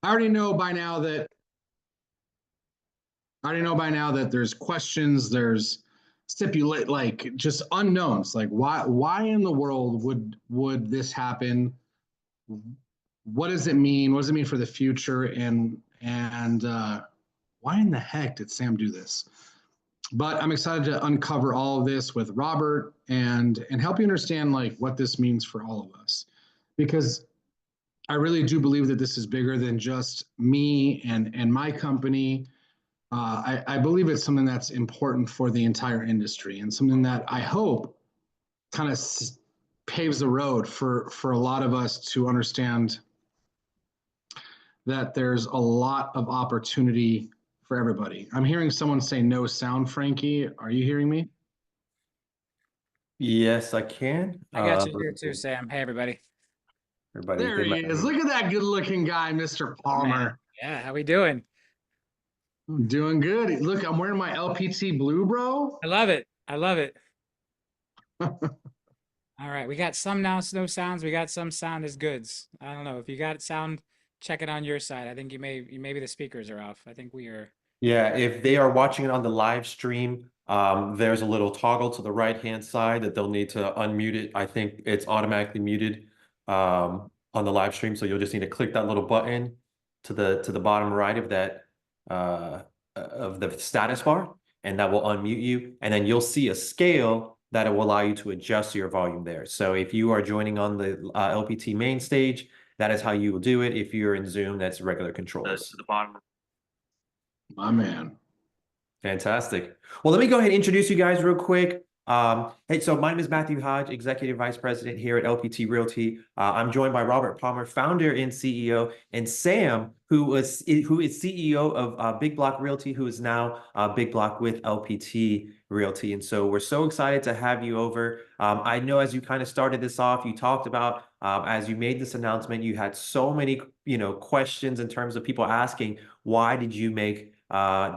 I already know by now that there's questions, there's stipulate like just unknowns. Like why in the world would this happen? What does it mean? What does it mean for the future? And why in the heck did Sam do this? But I'm excited to uncover all of this with Robert and help you understand like what this means for all of us. Because I really do believe that this is bigger than just me and my company. I believe it's something that's important for the entire industry and something that I hope kind of paves the road for a lot of us to understand that there's a lot of opportunity for everybody. I'm hearing someone say no sound, Frankie. Are you hearing me? Yes, I can. I got you here too, Sam. Hey, everybody. Everybody, There they he might is. Look at that good looking guy, Mr. Man, Palmer. yeah, how we doing? I'm doing good. Look, I'm wearing my LPT blue, bro. I love it. I love it. All right, we got some now, no sounds. We got some sound as goods. I don't know if you got sound. Check it on your side. I think maybe the speakers are off. I think we are. Yeah, if they are watching it on the live stream, there's a little toggle to the right-hand side that they'll need to unmute it. I think it's automatically muted on the live stream, so you'll just need to click that little button to the bottom right of the status bar, and that will unmute you. And then you'll see a scale that it will allow you to adjust your volume there. So if you are joining on the LPT main stage, that is how you will do it. If you're in Zoom, that's regular controls. The bottom. My man. Fantastic. Well, let me go ahead and introduce you guys real quick. Hey, so my name is Matthew Hodge, Executive Vice President here at LPT Realty. I'm joined by Robert Palmer, founder and CEO, and Sam, who is CEO of Big Block Realty, who is now Big Block with LPT Realty. And so we're so excited to have you over. I know as you kind of started this off, you talked about as you made this announcement, you had so many questions in terms of people asking, why did you make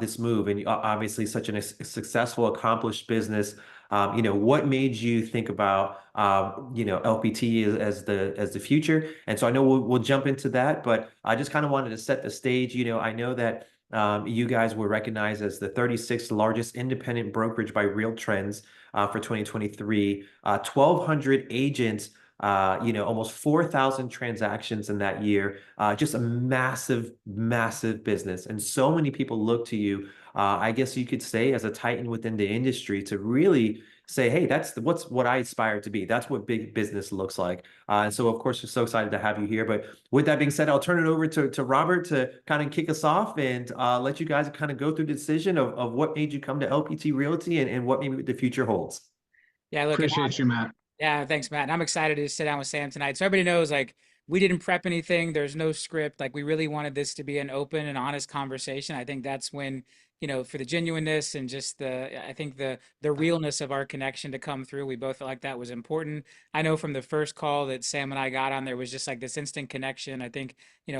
this move? And obviously such a successful, accomplished business. What made you think about LPT as the future? And so I know we'll jump into that, but I just kind of wanted to set the stage. I know that you guys were recognized as the 36th largest independent brokerage by Real Trends for 2023. 1,200 agents, almost 4,000 transactions in that year. Just a massive, massive business. And so many people look to you, I guess you could say, as a titan within the industry to really say, hey, that's what I aspire to be. That's what big business looks like. And so, of course, we're so excited to have you here. But with that being said, I'll turn it over to Robert to kind of kick us off and let you guys kind of go through the decision of what made you come to LPT Realty and what maybe the future holds. Yeah, look, Appreciate you, Matt. yeah, thanks, Matt. And I'm excited to sit down with Sam tonight. So everybody knows, like, we didn't prep anything. There's no script. Like, we really wanted this to be an open and honest conversation. I think that's when, for the genuineness and just I think the realness of our connection to come through, we both felt like that was important. I know from the first call that Sam and I got on, there was just like this instant connection. I think,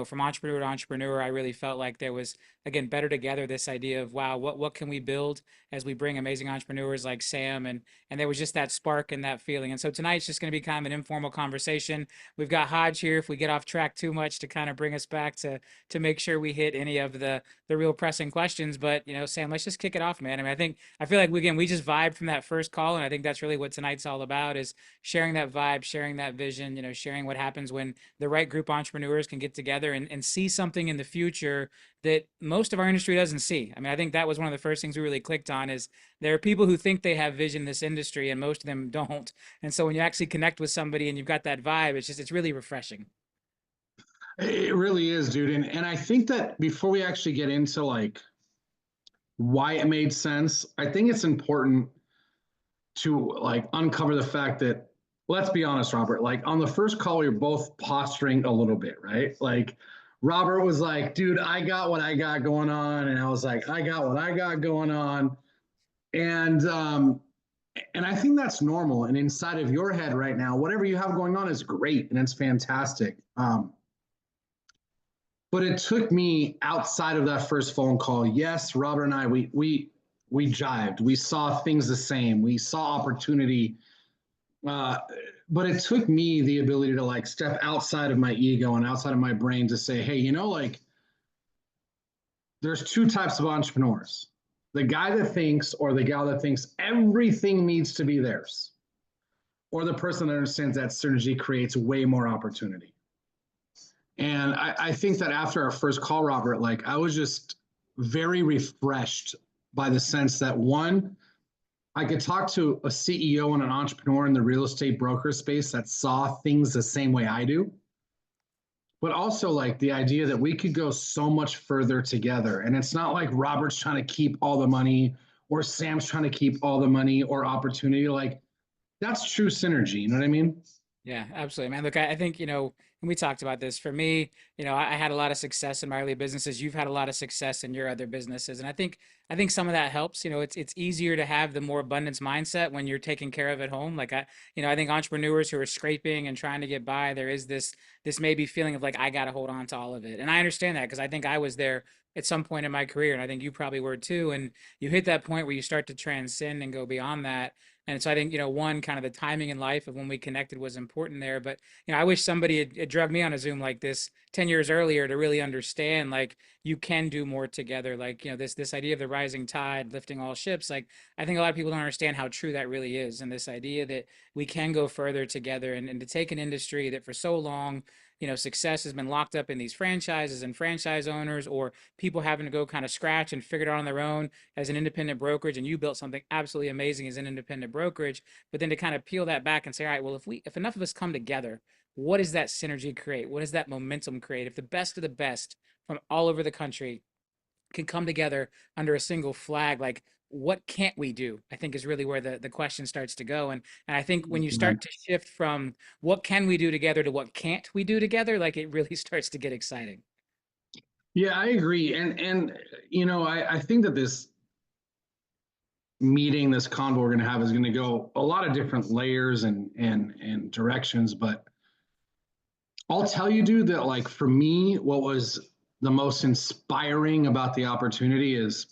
from entrepreneur to entrepreneur, I really felt like there was, again, better together, this idea of, wow, what can we build as we bring amazing entrepreneurs like Sam, and there was just that spark and that feeling. And so tonight's just going to be kind of an informal conversation. We've got Hodge here if we get off track too much to kind of bring us back to make sure we hit any of the real pressing questions. But Sam, let's just kick it off, man. I mean, I feel like we just vibed from that first call, and I think that's really what tonight's all about, is sharing that vibe, sharing that vision, sharing what happens when the right group of entrepreneurs can get together and see something in the future that most of our industry doesn't see. I mean, I think that was one of the first things we really clicked on, is there are people who think they have vision in this industry and most of them don't. And so when you actually connect with somebody and you've got that vibe, it's really refreshing. It really is, dude. And I think that before we actually get into like why it made sense, I think it's important to like uncover the fact that, let's be honest, Robert, like on the first call, we were both posturing a little bit, right? Like Robert was like, dude, I got what I got going on. And I was like, I got what I got going on. And I think that's normal. And inside of your head right now, whatever you have going on is great and it's fantastic. But it took me outside of that first phone call. Yes, Robert and I, we jived. We saw things the same. We saw opportunity. Uh, but it took me the ability to like step outside of my ego and outside of my brain to say, hey, like there's two types of entrepreneurs. The guy that thinks, or the gal that thinks everything needs to be theirs, or the person that understands that synergy creates way more opportunity. And I think that after our first call, Robert, like I was just very refreshed by the sense that one, I could talk to a CEO and an entrepreneur in the real estate broker space that saw things the same way I do, but also like the idea that we could go so much further together. And it's not like Robert's trying to keep all the money or Sam's trying to keep all the money or opportunity. Like that's true synergy. You know what I mean? Yeah, absolutely, man. Look, I think, and we talked about this. For me, I had a lot of success in my early businesses. You've had a lot of success in your other businesses. And I think some of that helps. It's easier to have the more abundance mindset when you're taking care of at home. Like I think entrepreneurs who are scraping and trying to get by, there is this maybe feeling of like, I got to hold on to all of it. And I understand that because I think I was there at some point in my career. And I think you probably were too. And you hit that point where you start to transcend and go beyond that. And so I think, one, kind of the timing in life of when we connected was important there. But, I wish somebody had drugged me on a Zoom like this 10 years earlier to really understand, like, you can do more together. Like, this idea of the rising tide lifting all ships. Like, I think a lot of people don't understand how true that really is. And this idea that we can go further together and to take an industry that for so long, success has been locked up in these franchises and franchise owners or people having to go kind of scratch and figure it out on their own as an independent brokerage. And you built something absolutely amazing as an independent brokerage, but then to kind of peel that back and say, all right, well, if enough of us come together, what does that synergy create? What does that momentum create? If the best of the best from all over the country can come together under a single flag, like what can't we do? I think is really where the question starts to go. And I think when you start to shift from what can we do together to what can't we do together, like it really starts to get exciting. Yeah, I agree. And I think that this meeting, this convo we're going to have is going to go a lot of different layers and directions. But I'll tell you, dude, that like for me, what was the most inspiring about the opportunity is,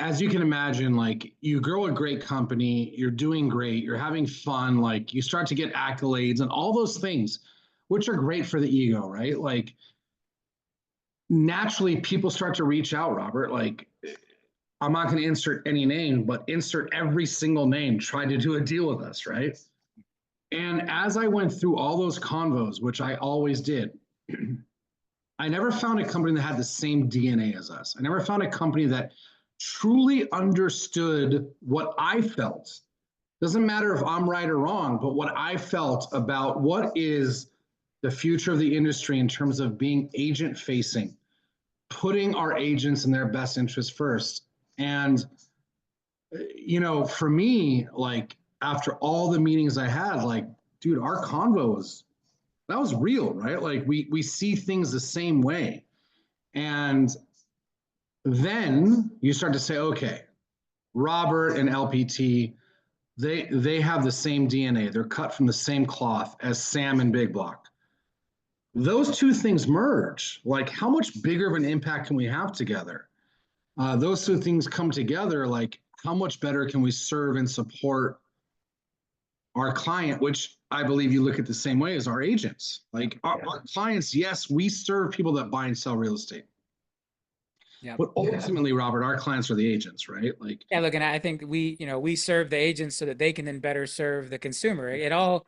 as you can imagine, like you grow a great company, you're doing great, you're having fun, like you start to get accolades and all those things, which are great for the ego, right? Like naturally people start to reach out, Robert. Like I'm not going to insert any name, but insert every single name, try to do a deal with us, right? And as I went through all those convos, which I always did, I never found a company that had the same DNA as us. I never found a company that truly understood what I felt. Doesn't matter if I'm right or wrong, but what I felt about what is the future of the industry in terms of being agent facing, putting our agents in their best interest first. And, for me, like after all the meetings I had, like, dude, our convo that was real, right? Like we see things the same way. And then you start to say, okay, Robert and LPT, they have the same DNA. They're cut from the same cloth as Sam and Big Block. Those two things merge. Like, how much bigger of an impact can we have together? Those two things come together. Like, how much better can we serve and support our client, which I believe you look at the same way as our agents. Like our clients, yes, we serve people that buy and sell real estate. Yeah. But ultimately, Robert, our clients are the agents, right? Like, yeah, look, and I think we serve the agents so that they can then better serve the consumer. It all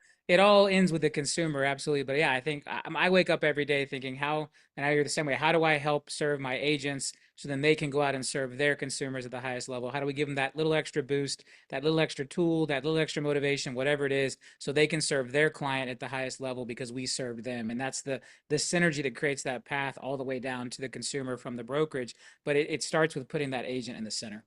ends with the consumer, absolutely. But yeah, I think I wake up every day thinking and I hear the same way, how do I help serve my agents so then they can go out and serve their consumers at the highest level? How do we give them that little extra boost, that little extra tool, that little extra motivation, whatever it is, so they can serve their client at the highest level because we served them? And that's the synergy that creates that path all the way down to the consumer from the brokerage. But it starts with putting that agent in the center.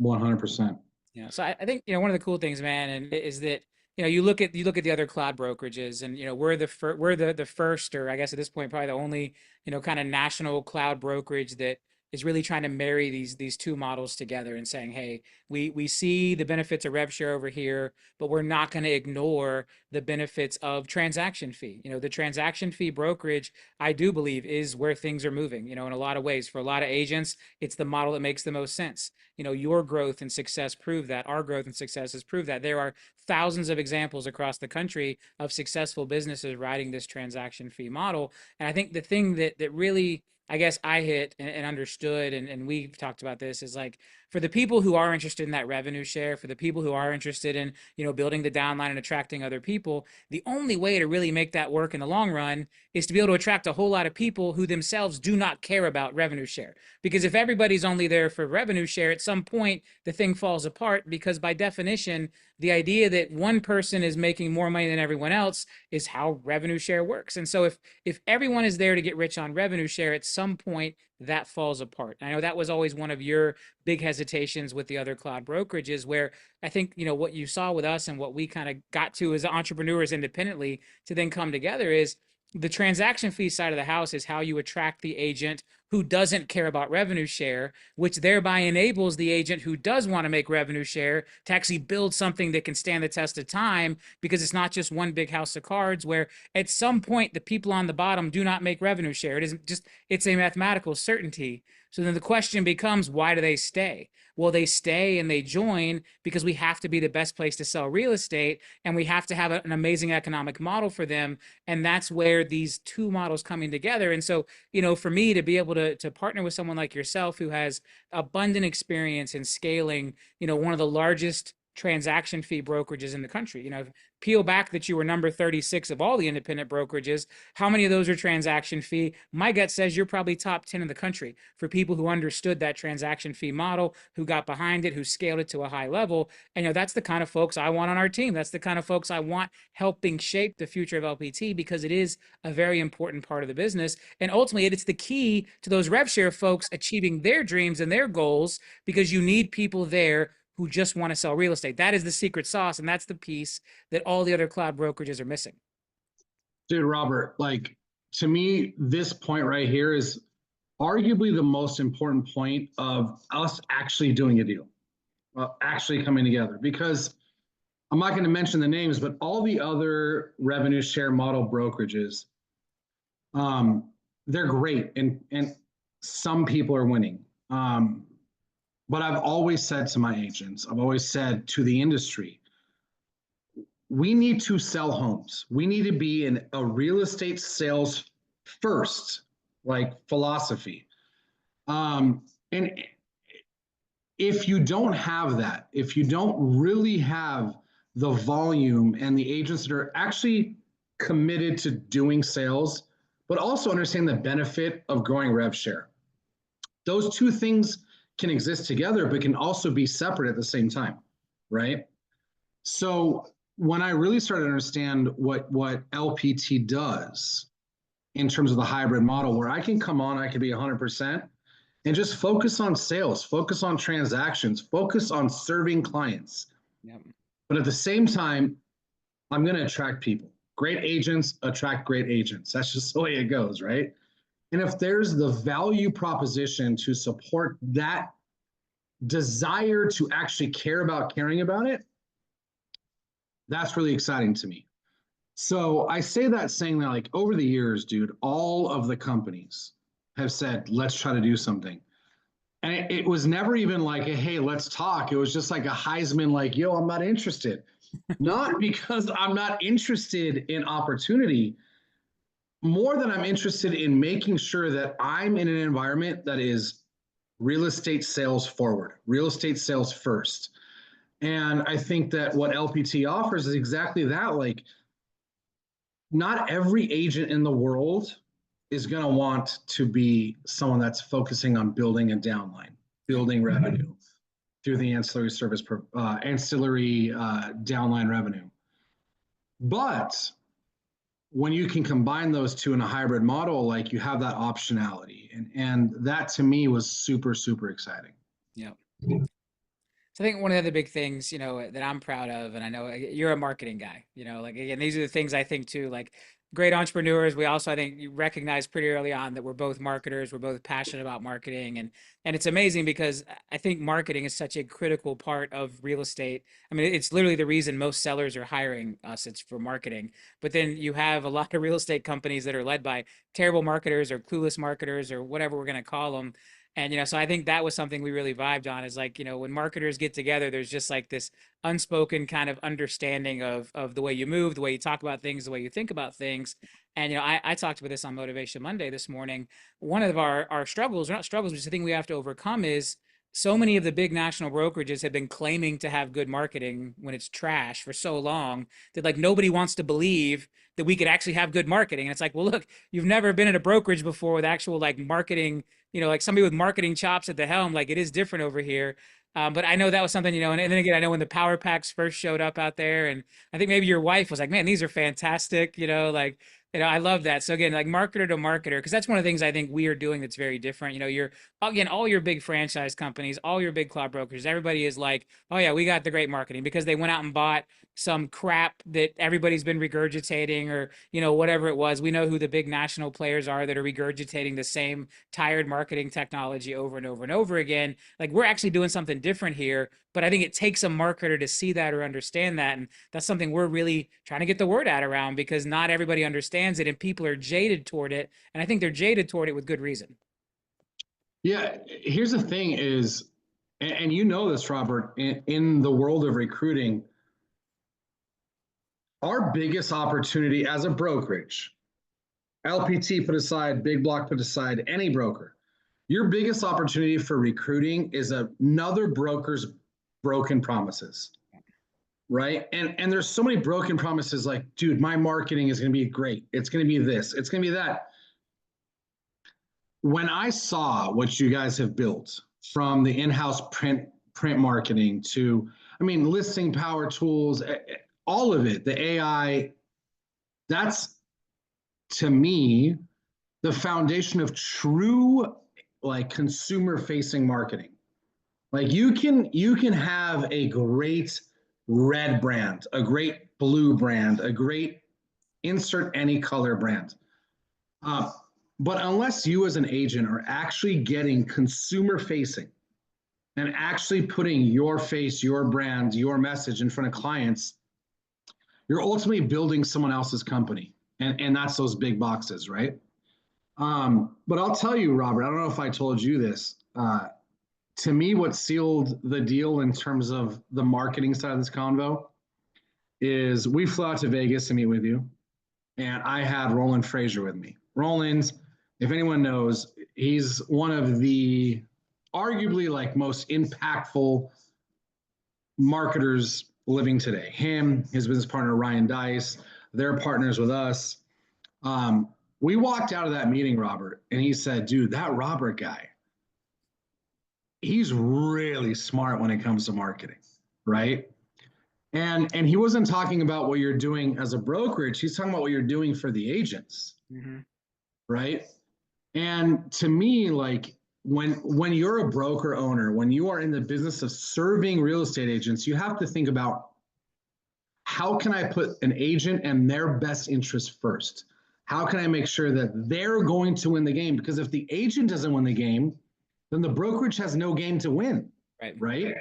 100%. Yeah. So I think, one of the cool things, man, and is that, you look at the other cloud brokerages and, we're the first, or I guess at this point, probably the only, kind of national cloud brokerage that is really trying to marry these two models together and saying, hey, we see the benefits of rev share over here, but we're not going to ignore the benefits of transaction fee. The transaction fee brokerage, I do believe, is where things are moving, in a lot of ways. For a lot of agents, it's the model that makes the most sense. Your growth and success prove that. Our growth and success has proved that. There are thousands of examples across the country of successful businesses riding this transaction fee model. And I think the thing that really I guess I hit and understood, and we've talked about this, is like, for the people who are interested in that revenue share, for the people who are interested in, building the downline and attracting other people, the only way to really make that work in the long run is to be able to attract a whole lot of people who themselves do not care about revenue share. Because if everybody's only there for revenue share, at some point the thing falls apart, because by definition, the idea that one person is making more money than everyone else is how revenue share works. And so if everyone is there to get rich on revenue share, at some point that falls apart. And I know that was always one of your big hesitations with the other cloud brokerages, where I think, what you saw with us and what we kind of got to as entrepreneurs independently to then come together is the transaction fee side of the house is how you attract the agent who doesn't care about revenue share, which thereby enables the agent who does want to make revenue share to actually build something that can stand the test of time, because it's not just one big house of cards where at some point the people on the bottom do not make revenue share. It isn't just, it's a mathematical certainty. So then the question becomes, why do they stay? Well, they stay and they join because we have to be the best place to sell real estate, and we have to have an amazing economic model for them. And that's where these two models coming together. And so, for me to be able to partner with someone like yourself who has abundant experience in scaling, one of the largest transaction fee brokerages in the country. Peel back that you were number 36 of all the independent brokerages. How many of those are transaction fee? My gut says you're probably top 10 in the country for people who understood that transaction fee model, who got behind it, who scaled it to a high level. And that's the kind of folks I want on our team. That's the kind of folks I want helping shape the future of LPT, because it is a very important part of the business. And ultimately, it's the key to those rev share folks achieving their dreams and their goals, because you need people there who just want to sell real estate. That is the secret sauce, and that's the piece that all the other cloud brokerages are missing. Dude, Robert, like, to me, this point right here is arguably the most important point of us actually doing a deal, actually coming together. Because I'm not going to mention the names, but all the other revenue share model brokerages, they're great, and some people are winning. But I've always said to my agents, I've always said to the industry, we need to sell homes. We need to be in a real estate sales first, like, philosophy. And if you don't have that, if you don't really have the volume and the agents that are actually committed to doing sales, but also understand the benefit of growing rev share, those two things can exist together, but can also be separate at the same time, right? So when I really started to understand what LPT does in terms of the hybrid model, where I can come on, I can be 100% and just focus on sales, focus on transactions, focus on serving clients. Yep. But at the same time, I'm going to attract people. Great agents attract great agents. That's just the way it goes, right? And if there's the value proposition to support that desire to actually care about caring about it, that's really exciting to me. So I say that saying that, like, over the years, dude, all of the companies have said, let's try to do something. And it was never even like, hey, let's talk. It was just like a Heisman, like, yo, I'm not interested. Not because I'm not interested in opportunity, more than I'm interested in making sure that I'm in an environment that is real estate sales forward, real estate sales first. And I think that what LPT offers is exactly that. Like, not every agent in the world is going to want to be someone that's focusing on building a downline, building revenue through the ancillary service, ancillary downline revenue. But when you can combine those two in a hybrid model, like, you have that optionality. And that to me was super, super exciting. Yep. So I think one of the other big things, that I'm proud of, and I know you're a marketing guy, like, again, these are the things I think too, like, great entrepreneurs. We also, I think, you recognize pretty early on that we're both marketers. We're both passionate about marketing. And it's amazing because I think marketing is such a critical part of real estate. I mean, it's literally the reason most sellers are hiring us. It's for marketing. But then you have a lot of real estate companies that are led by terrible marketers or clueless marketers or whatever we're going to call them. And, so I think that was something we really vibed on, is like, when marketers get together, there's just like this unspoken kind of understanding of the way you move, the way you talk about things, the way you think about things. And, I talked about this on Motivation Monday this morning. One of our struggles, or not struggles, but just the thing we have to overcome is so many of the big national brokerages have been claiming to have good marketing when it's trash for so long that like nobody wants to believe that we could actually have good marketing. And it's like, well, look, you've never been in a brokerage before with actual like marketing, like somebody with marketing chops at the helm. Like it is different over here. But I know that was something, and then again, I know when the power packs first showed up out there, and I think maybe your wife was like, man, these are fantastic, like, I love that. So again, like marketer to marketer, because that's one of the things I think we are doing that's very different. You're, again, all your big franchise companies, all your big cloud brokers, everybody is like, oh yeah, we got the great marketing because they went out and bought some crap that everybody's been regurgitating, or whatever it was. We know who the big national players are that are regurgitating the same tired marketing technology over and over and over again. Like we're actually doing something different here, but I think it takes a marketer to see that or understand that. And that's something we're really trying to get the word out around, because not everybody understands it and people are jaded toward it. And I think they're jaded toward it with good reason. Yeah, here's the thing is, and you know this, Robert, in the world of recruiting, our biggest opportunity as a brokerage, LPT put aside, big block put aside, any broker, your biggest opportunity for recruiting is another broker's broken promises, right? And there's so many broken promises like, dude, my marketing is going to be great. It's going to be this. It's going to be that. When I saw what you guys have built, from the in-house print marketing to, listing power tools, all of it, the AI, that's, to me, the foundation of true like consumer facing marketing. Like you can have a great red brand, a great blue brand, a great insert any color brand. But unless you as an agent are actually getting consumer facing and actually putting your face, your brand, your message in front of clients, you're ultimately building someone else's company. And that's those big boxes, right? But I'll tell you, Robert, I don't know if I told you this. To me, what sealed the deal in terms of the marketing side of this convo is we flew out to Vegas to meet with you, and I had Roland Frazier with me. Roland, if anyone knows, he's one of the arguably like most impactful marketers living today. Him, his business partner, Ryan Dice, they're partners with us. We walked out of that meeting, Robert, and he said, dude, that Robert guy, he's really smart when it comes to marketing, right? And he wasn't talking about what you're doing as a brokerage. He's talking about what you're doing for the agents, right? And to me, like when you're a broker owner, when you are in the business of serving real estate agents, you have to think about, how can I put an agent and their best interest first? How can I make sure that they're going to win the game? Because if the agent doesn't win the game, then the brokerage has no game to win, right?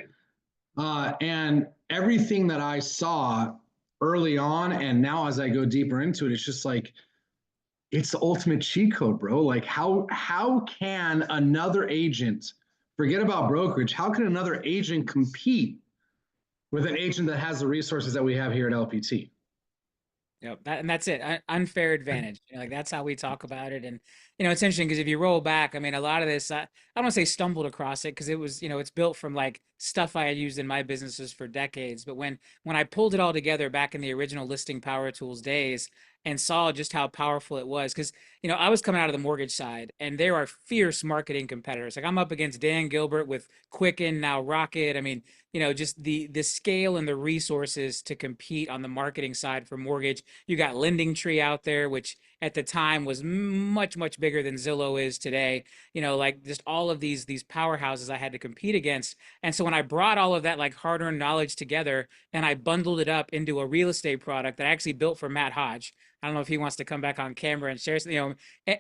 And everything that I saw early on, and now as I go deeper into it, it's just like, it's the ultimate cheat code, bro. Like how can another agent, forget about brokerage, how can another agent compete with an agent that has the resources that we have here at LPT? Yep, and that's it. Unfair advantage. Like that's how we talk about it. And it's interesting because if you roll back, a lot of this, I don't want to say stumbled across it, because it was, it's built from like stuff I had used in my businesses for decades. But when I pulled it all together back in the original listing power tools days and saw just how powerful it was, because I was coming out of the mortgage side, and there are fierce marketing competitors. Like I'm up against Dan Gilbert with Quicken, now Rocket. Just the scale and the resources to compete on the marketing side for mortgage. You got Lending Tree out there, which at the time was much, much bigger than Zillow is today. Like just all of these powerhouses I had to compete against. And so when I brought all of that like hard-earned knowledge together and I bundled it up into a real estate product that I actually built for Matt Hodge. I don't know if he wants to come back on camera and share,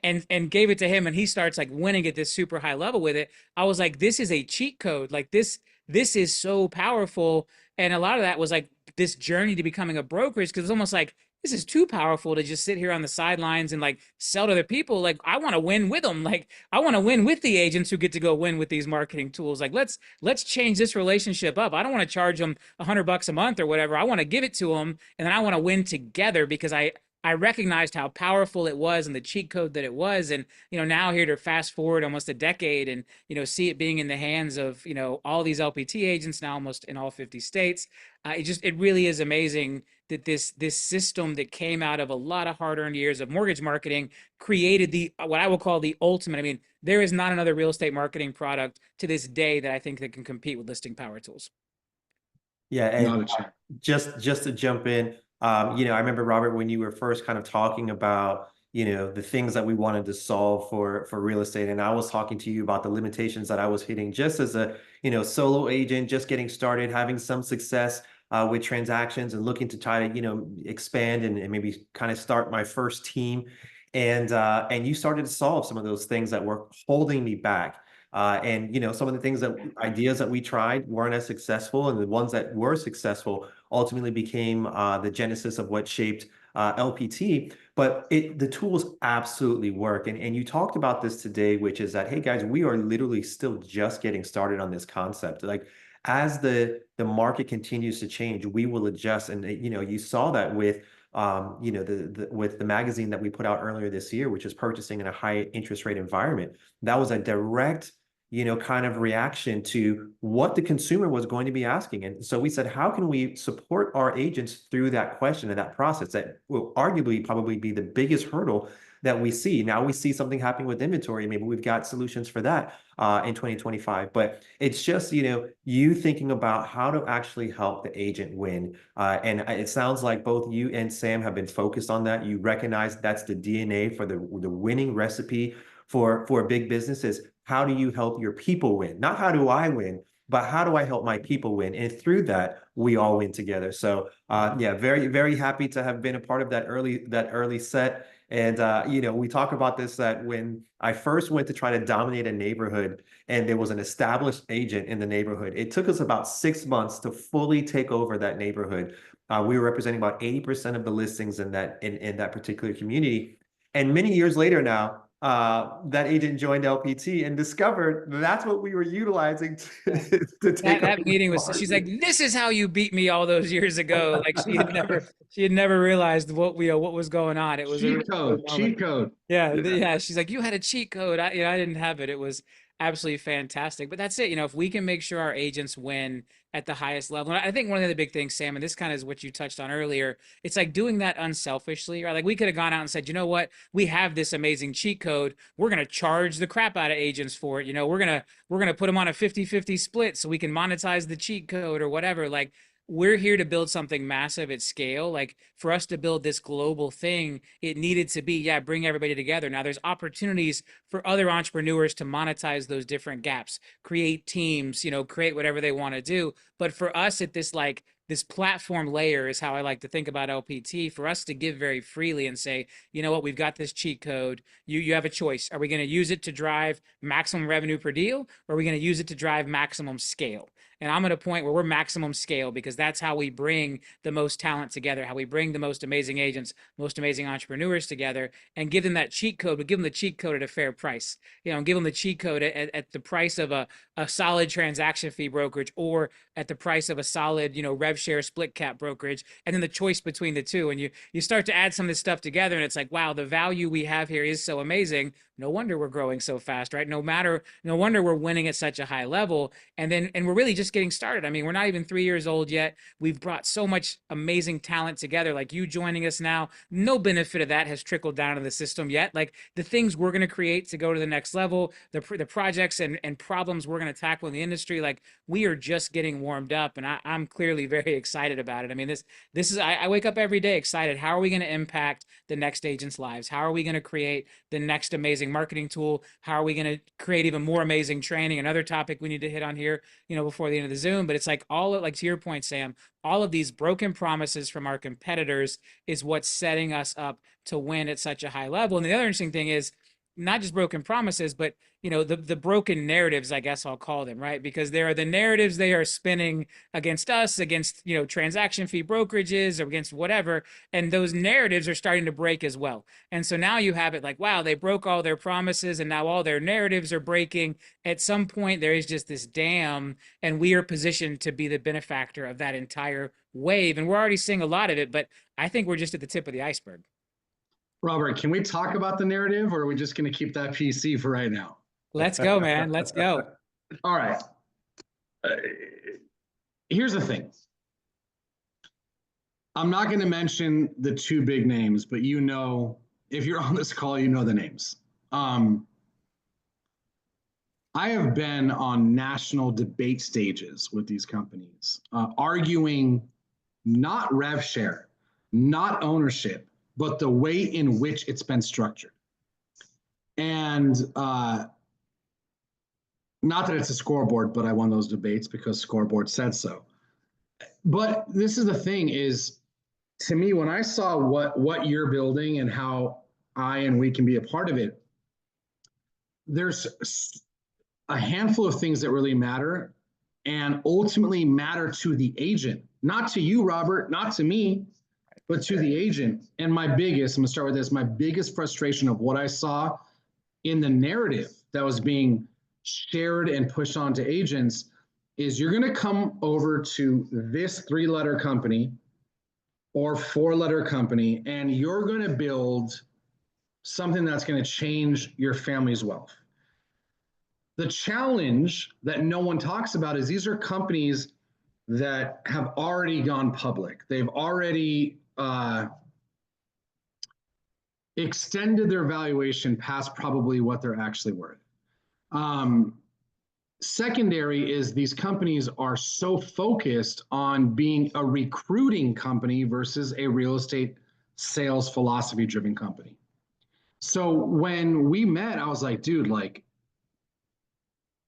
and gave it to him, and he starts like winning at this super high level with it. I was like, this is a cheat code. Like this is so powerful. And a lot of that was like this journey to becoming a brokerage, because it's almost like this is too powerful to just sit here on the sidelines and like sell to other people. Like I want to win with them. Like I want to win with the agents who get to go win with these marketing tools. Like let's change this relationship up. I don't want to charge them $100 a month or whatever. I want to give it to them, and then I want to win together because I recognized how powerful it was and the cheat code that it was. And, now here to fast forward almost a decade and, see it being in the hands of, all these LPT agents now almost in all 50 states. It really is amazing that this system that came out of a lot of hard-earned years of mortgage marketing created what I will call the ultimate. I mean, there is not another real estate marketing product to this day that I think that can compete with listing power tools. Yeah, and Not a chance. just to jump in, I remember, Robert, when you were first kind of talking about, the things that we wanted to solve for real estate, and I was talking to you about the limitations that I was hitting just as a, solo agent, just getting started, having some success with transactions and looking to try to, expand and maybe kind of start my first team. And you started to solve some of those things that were holding me back. And some of the ideas that we tried weren't as successful, and the ones that were successful ultimately became the genesis of what shaped LPT. But the tools absolutely work. And you talked about this today, which is that, hey guys, we are literally still just getting started on this concept. Like as the market continues to change, we will adjust. And you saw that with with the magazine that we put out earlier this year, which is purchasing in a high interest rate environment. That was a direct kind of reaction to what the consumer was going to be asking. And so we said, how can we support our agents through that question and that process that will arguably probably be the biggest hurdle that we see. Now we see something happening with inventory. Maybe we've got solutions for that in 2025. But it's just, you thinking about how to actually help the agent win. And it sounds like both you and Sam have been focused on that. You recognize that's the DNA for the winning recipe for big businesses. How do you help your people win? Not how do I win, but how do I help my people win? And through that, we all win together. So yeah, very, very happy to have been a part of that early set. And we talk about this, that when I first went to try to dominate a neighborhood and there was an established agent in the neighborhood, it took us about 6 months to fully take over that neighborhood. We were representing about 80% of the listings in that particular community. And many years later now, that agent joined LPT and discovered that's what we were utilizing to take That meeting was, she's like, this is how you beat me all those years ago. Like she had never realized what was going on. It was Cheat code. Yeah, yeah. She's like, you had a cheat code. I didn't have it. It was absolutely fantastic. But that's it. If we can make sure our agents win at the highest level, and I think one of the big things, Sam, and this kind of is what you touched on earlier, it's like doing that unselfishly, right? Like we could have gone out and said, you know what, we have this amazing cheat code. We're gonna charge the crap out of agents for it. We're gonna put them on a 50-50 split so we can monetize the cheat code or whatever. Like we're here to build something massive at scale. Like for us to build this global thing, it needed to be, bring everybody together. Now there's opportunities for other entrepreneurs to monetize those different gaps, create teams, create whatever they want to do. But for us at this platform layer is how I like to think about LPT, for us to give very freely and say, you know what, we've got this cheat code. You have a choice. Are we going to use it to drive maximum revenue per deal? Or are we going to use it to drive maximum scale? And I'm at a point where we're maximum scale because that's how we bring the most talent together, how we bring the most amazing agents, most amazing entrepreneurs together, and give them that cheat code, but give them the cheat code at a fair price. Give them the cheat code at the price of a solid transaction fee brokerage, or at the price of a solid, rev share split cap brokerage, and then the choice between the two. And you start to add some of this stuff together, and it's like, wow, the value we have here is so amazing. No wonder we're growing so fast, right? No wonder we're winning at such a high level. And we're really just getting started. I mean, we're not even 3 years old yet. We've brought so much amazing talent together, like you joining us now. No benefit of that has trickled down to the system yet. Like the things we're going to create to go to the next level, the projects and problems we're going to tackle in the industry, like we are just getting warmed up, and I'm clearly very excited about it. I mean, this is, I wake up every day excited. How are we going to impact the next agents' lives? How are we going to create the next amazing marketing tool? How are we going to create even more amazing training? Another topic we need to hit on here, before the end of the Zoom. But it's like like to your point, Sam, all of these broken promises from our competitors is what's setting us up to win at such a high level. And the other interesting thing is, not just broken promises, but the broken narratives, I guess I'll call them, right? Because there are the narratives they are spinning against us, against transaction fee brokerages, or against whatever, and those narratives are starting to break as well. And so now you have it like, wow, they broke all their promises, and now all their narratives are breaking. At some point, there is just this dam, and we are positioned to be the benefactor of that entire wave, and we're already seeing a lot of it. But I think we're just at the tip of the iceberg. Robert, can we talk about the narrative, or are we just going to keep that PC for right now? Let's go, man. Let's go. All right. Here's the thing. I'm not going to mention the two big names, but if you're on this call, you know the names. I have been on national debate stages with these companies, arguing not rev share, not ownership, but the way in which it's been structured. And not that it's a scoreboard, but I won those debates because scoreboard said so. But this is the thing is, to me, when I saw what you're building and how I and we can be a part of it, there's a handful of things that really matter and ultimately matter to the agent, not to you, Robert, not to me, but to the agent. And I'm going to start with this, my biggest frustration of what I saw in the narrative that was being shared and pushed on to agents is you're going to come over to this 3-letter company or 4-letter company, and you're going to build something that's going to change your family's wealth. The challenge that no one talks about is these are companies that have already gone public. They've already extended their valuation past probably what they're actually worth. Secondary is these companies are so focused on being a recruiting company versus a real estate sales philosophy driven company. So when we met, I was like, dude, like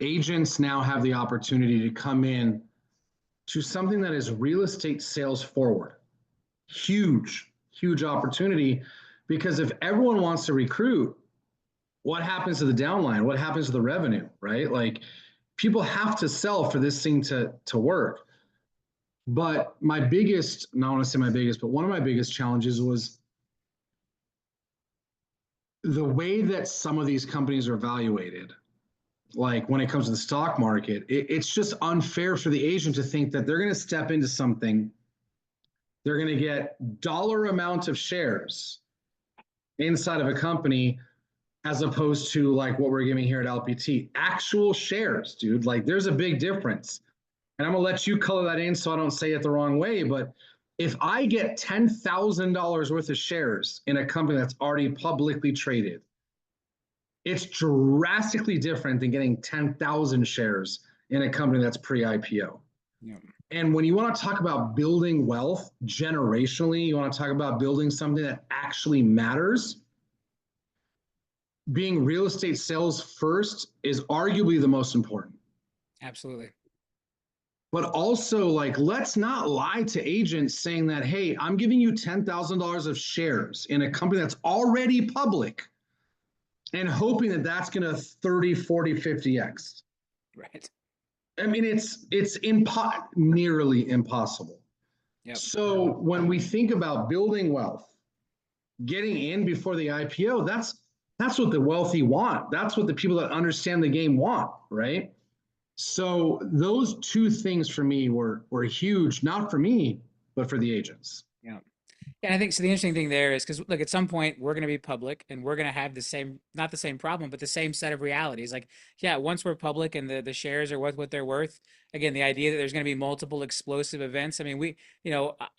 agents now have the opportunity to come in to something that is real estate sales forward. Huge, huge opportunity, because if everyone wants to recruit, what happens to the downline? What happens to the revenue, right? Like people have to sell for this thing to work. But my biggest, not want to say my biggest, but one of my biggest challenges was the way that some of these companies are evaluated. Like when it comes to the stock market, it's just unfair for the agent to think that they're going to step into something, they're going to get dollar amount of shares inside of a company, as opposed to like what we're giving here at LPT, actual shares, dude. Like there's a big difference. And I'm gonna let you color that in so I don't say it the wrong way, but if I get $10,000 worth of shares in a company that's already publicly traded, it's drastically different than getting 10,000 shares in a company that's pre-IPO. Yeah. And when you want to talk about building wealth generationally, you want to talk about building something that actually matters, being real estate sales first is arguably the most important. Absolutely. But also, like, let's not lie to agents saying that, hey, I'm giving you $10,000 of shares in a company that's already public and hoping that that's going to 30, 40, 50x. Right. I mean, it's nearly impossible. Yep. So when we think about building wealth, getting in before the IPO, that's what the wealthy want. That's what the people that understand the game want, right? So those two things for me were huge, not for me, but for the agents. Yeah. And I think so. The interesting thing there is because look, at some point we're going to be public and we're going to have the same, not the same problem, but the same set of realities. Like, yeah, once we're public and the shares are worth what they're worth. Again, the idea that there's going to be multiple explosive events. I mean,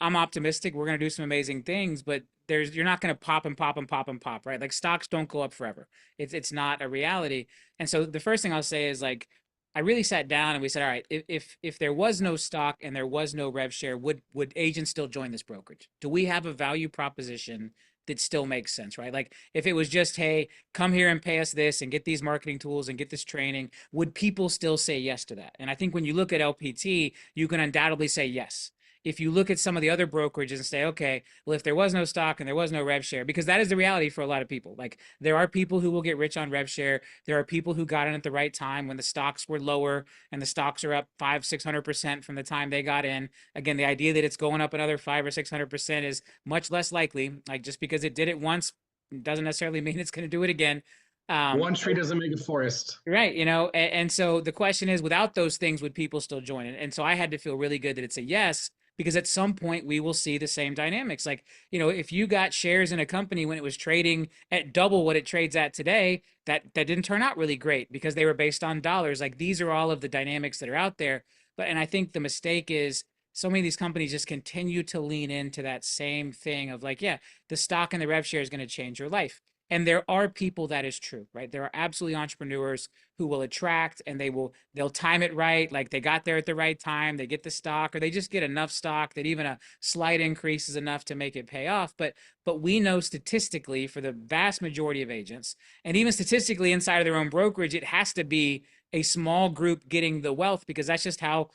I'm optimistic. We're going to do some amazing things, but you're not going to pop and pop and pop and pop, right? Like stocks don't go up forever. It's not a reality. And so the first thing I'll say is like, I really sat down and we said, all right, if there was no stock and there was no rev share, would agents still join this brokerage? Do we have a value proposition that still makes sense, right? Like if it was just, hey, come here and pay us this and get these marketing tools and get this training, would people still say yes to that? And I think when you look at LPT, you can undoubtedly say yes. if you look at some of the other brokerages and say, okay, well, if there was no stock and there was no rev share, because that is the reality for a lot of people. Like there are people who will get rich on rev share. There are people who got in at the right time when the stocks were lower and the stocks are up 500-600% from the time they got in. Again, the idea that it's going up another 500 or 600% is much less likely. Like just because it did it once doesn't necessarily mean it's going to do it again. One tree doesn't make a forest. Right, and so the question is, without those things, would people still join it? And so I had to feel really good that it's a yes, because at some point we will see the same dynamics. Like, if you got shares in a company when it was trading at double what it trades at today, that didn't turn out really great because they were based on dollars. Like these are all of the dynamics that are out there. And I think the mistake is so many of these companies just continue to lean into that same thing of like, yeah, the stock and the rev share is going to change your life. And there are people that is true, right? There are absolutely entrepreneurs who will attract and they'll time it right. Like they got there at the right time, they get the stock, or they just get enough stock that even a slight increase is enough to make it pay off. But we know statistically for the vast majority of agents, and even statistically inside of their own brokerage, it has to be a small group getting the wealth, because that's how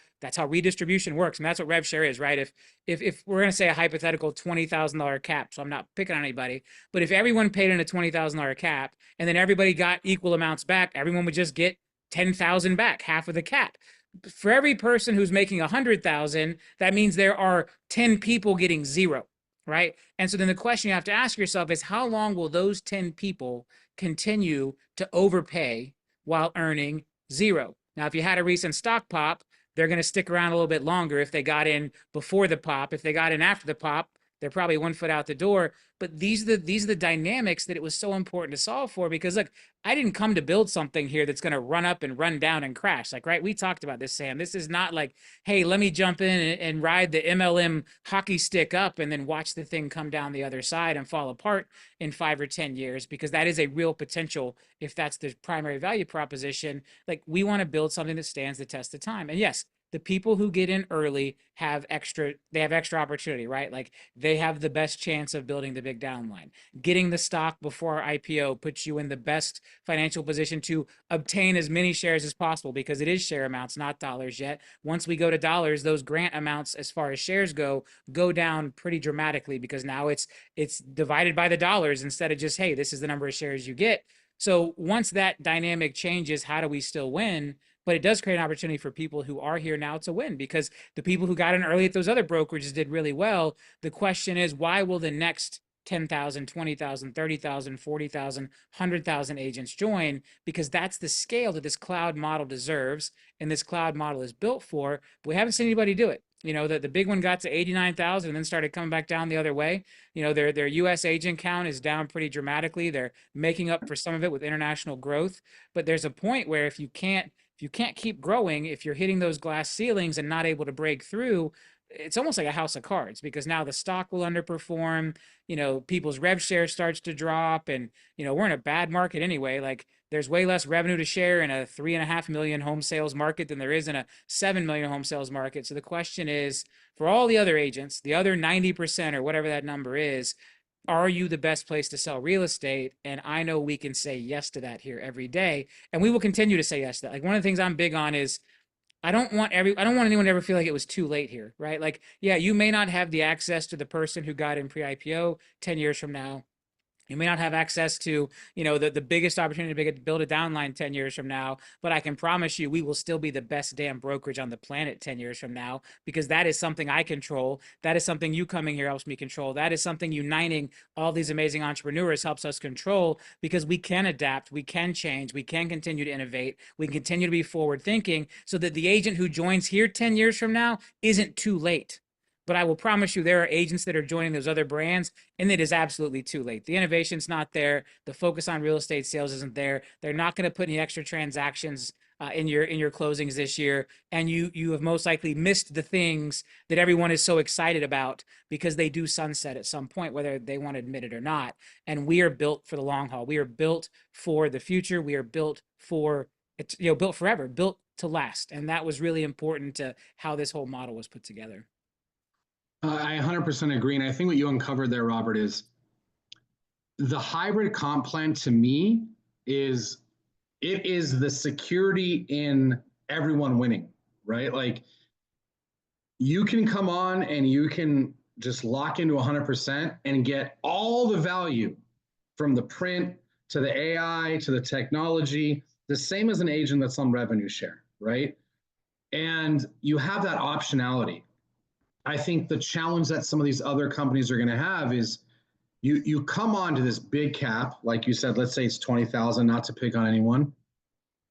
redistribution works. And that's what rev share is, right? If we're going to say a hypothetical $20,000 cap, so I'm not picking on anybody, but if everyone paid in a $20,000 cap and then everybody got equal amounts back, everyone would just get 10,000 back, half of the cap. For every person who's making 100,000, that means there are 10 people getting zero, right? And so then the question you have to ask yourself is, how long will those 10 people continue to overpay while earning zero? Now, if you had a recent stock pop, they're going to stick around a little bit longer if they got in before the pop. If they got in after the pop, they're probably 1 foot out the door. But these are the dynamics that it was so important to solve for, because look, I didn't come to build something here that's going to run up and run down and crash. Like, right, we talked about this, Sam. This is not like, hey, let me jump in and ride the MLM hockey stick up and then watch the thing come down the other side and fall apart in 5 or 10 years, because that is a real potential if that's the primary value proposition. Like, we want to build something that stands the test of time. And yes, the people who get in early have extra opportunity, right? Like they have the best chance of building the big downline. Getting the stock before our IPO puts you in the best financial position to obtain as many shares as possible, because it is share amounts, not dollars yet. Once we go to dollars, those grant amounts as far as shares go down pretty dramatically, because now it's divided by the dollars instead of just, hey, this is the number of shares you get. So once that dynamic changes, how do we still win? But it does create an opportunity for people who are here now to win, because the people who got in early at those other brokerages did really well. The question is, why will the next 10,000, 20,000, 30,000, 40,000, 100,000 agents join? Because that's the scale that this cloud model deserves and this cloud model is built for. But we haven't seen anybody do it. The big one got to 89,000 and then started coming back down the other way. Their US agent count is down pretty dramatically. They're making up for some of it with international growth. But there's a point where if you can't keep growing, if you're hitting those glass ceilings and not able to break through, it's almost like a house of cards, because now the stock will underperform, people's rev share starts to drop, and, we're in a bad market anyway. Like there's way less revenue to share in a 3.5 million home sales market than there is in a 7 million home sales market. So the question is, for all the other agents, the other 90% or whatever that number is, are you the best place to sell real estate? And I know we can say yes to that here every day. And we will continue to say yes to that. Like one of the things I'm big on is I don't want anyone to ever feel like it was too late here, right? Like, yeah, you may not have the access to the person who got in pre-IPO 10 years from now. You may not have access to, the biggest opportunity to build a downline 10 years from now, but I can promise you we will still be the best damn brokerage on the planet 10 years from now, because that is something I control. That is something you coming here helps me control. That is something uniting all these amazing entrepreneurs helps us control, because we can adapt, we can change, we can continue to innovate, we can continue to be forward thinking, so that the agent who joins here 10 years from now isn't too late. But I will promise you there are agents that are joining those other brands, and it is absolutely too late. The innovation's not there. The focus on real estate sales isn't there. They're not going to put any extra transactions in your closings this year, and you have most likely missed the things that everyone is so excited about, because they do sunset at some point, whether they want to admit it or not. And we are built for the long haul. We are built for the future. We are built for it's built forever, built to last. And that was really important to how this whole model was put together. I 100% agree. And I think what you uncovered there, Robert, is the hybrid comp plan to me is the security in everyone winning, right? Like you can come on and you can just lock into 100% and get all the value from the print to the AI to the technology, the same as an agent that's on revenue share, right? And you have that optionality. I think the challenge that some of these other companies are going to have is you come on to this big cap, like you said, let's say it's 20,000, not to pick on anyone,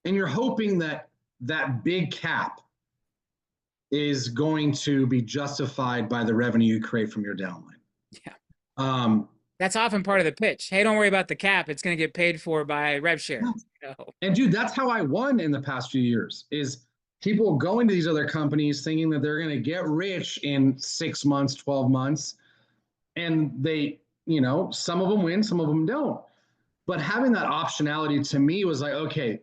and you're hoping that that big cap is going to be justified by the revenue you create from your downline. Yeah. Um, That's often part of the pitch. Hey, don't worry about the cap. It's going to get paid for by rev share. and dude, that's how I won in the past few years is people going to these other companies thinking that they're going to get rich in 6 months, 12 months. And they, some of them win, some of them don't. But having that optionality to me was like, okay,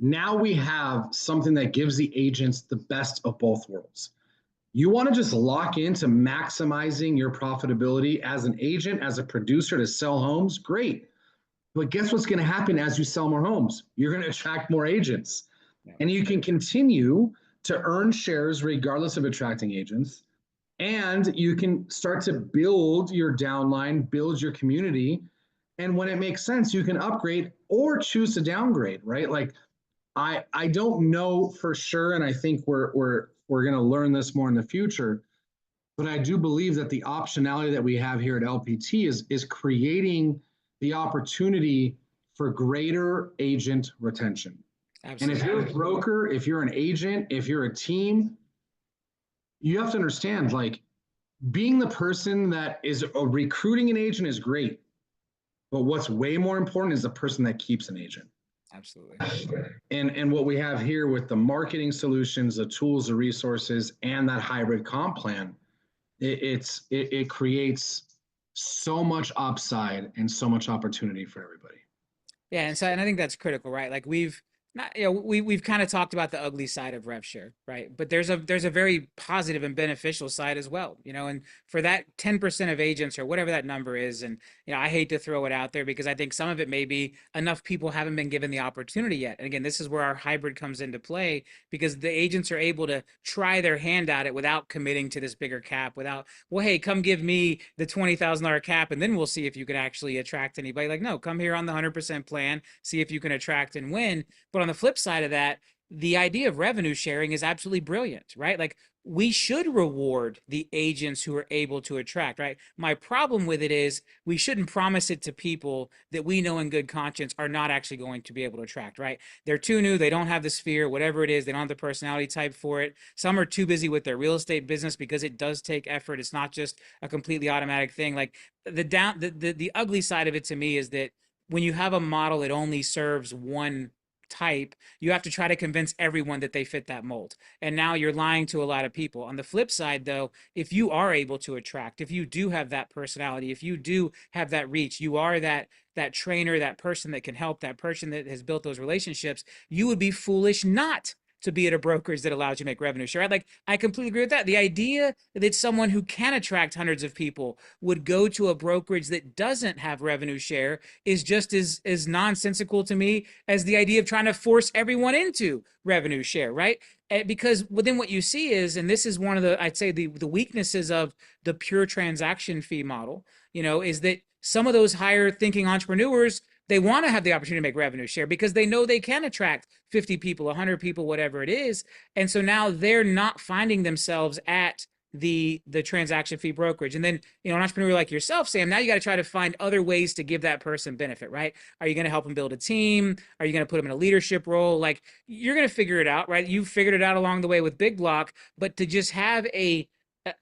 now we have something that gives the agents the best of both worlds. You want to just lock into maximizing your profitability as an agent, as a producer to sell homes, great. But guess what's going to happen as you sell more homes? You're going to attract more agents. Yeah. And you can continue to earn shares regardless of attracting agents. And you can start to build your downline, build your community. And when it makes sense, you can upgrade or choose to downgrade, right? Like I don't know for sure, and I think we're going to learn this more in the future. But I do believe that the optionality that we have here at LPT is creating the opportunity for greater agent retention. Absolutely. And if you're a broker, if you're an agent, if you're a team, you have to understand, like, being the person that is recruiting an agent is great. But what's way more important is the person that keeps an agent. Absolutely. And what we have here with the marketing solutions, the tools, the resources, and that hybrid comp plan, it creates so much upside and so much opportunity for everybody. Yeah, and I think that's critical, right? Like we've kind of talked about the ugly side of rev share, right? But there's a very positive and beneficial side as well, and for that 10% of agents or whatever that number is, and I hate to throw it out there because I think some of it may be enough people haven't been given the opportunity yet. And again, this is where our hybrid comes into play because the agents are able to try their hand at it without committing to this bigger cap, without, well, hey, come give me the $20,000 cap and then we'll see if you can actually attract anybody. Like, no, come here on the 100% plan, see if you can attract and win. But on the flip side of that, the idea of revenue sharing is absolutely brilliant, right? Like we should reward the agents who are able to attract, right? My problem with it is we shouldn't promise it to people that we know in good conscience are not actually going to be able to attract, right? They're too new, they don't have the sphere, whatever it is, they don't have the personality type for it. Some are too busy with their real estate business because it does take effort. It's not just a completely automatic thing. Like the ugly side of it to me is that when you have a model that only serves one type, you have to try to convince everyone that they fit that mold. And now you're lying to a lot of people. On the flip side, though, if you are able to attract, if you do have that personality, if you do have that reach, you are that trainer, that person that can help, that person that has built those relationships, you would be foolish not to be at a brokerage that allows you to make revenue share. I completely agree with that. The idea that someone who can attract hundreds of people would go to a brokerage that doesn't have revenue share is just as nonsensical to me as the idea of trying to force everyone into revenue share, right? Because within what you see is, and this is one of the, I'd say the weaknesses of the pure transaction fee model, is that some of those higher thinking entrepreneurs, they want to have the opportunity to make revenue share because they know they can attract 50 people, 100 people, whatever it is. And so now they're not finding themselves at the transaction fee brokerage. And then, an entrepreneur like yourself, Sam, now you got to try to find other ways to give that person benefit, right? Are you going to help them build a team? Are you going to put them in a leadership role? Like you're going to figure it out, right? You've figured it out along the way with Big Block, but to just have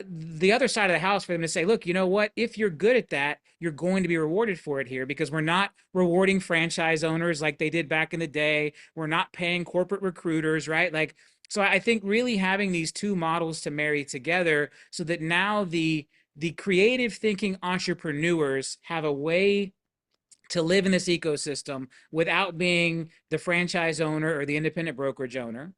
the other side of the house for them to say, look, you know what? If you're good at that, you're going to be rewarded for it here because we're not rewarding franchise owners like they did back in the day. We're not paying corporate recruiters, right? Like, so I think really having these two models to marry together so that now the creative thinking entrepreneurs have a way to live in this ecosystem without being the franchise owner or the independent brokerage owner.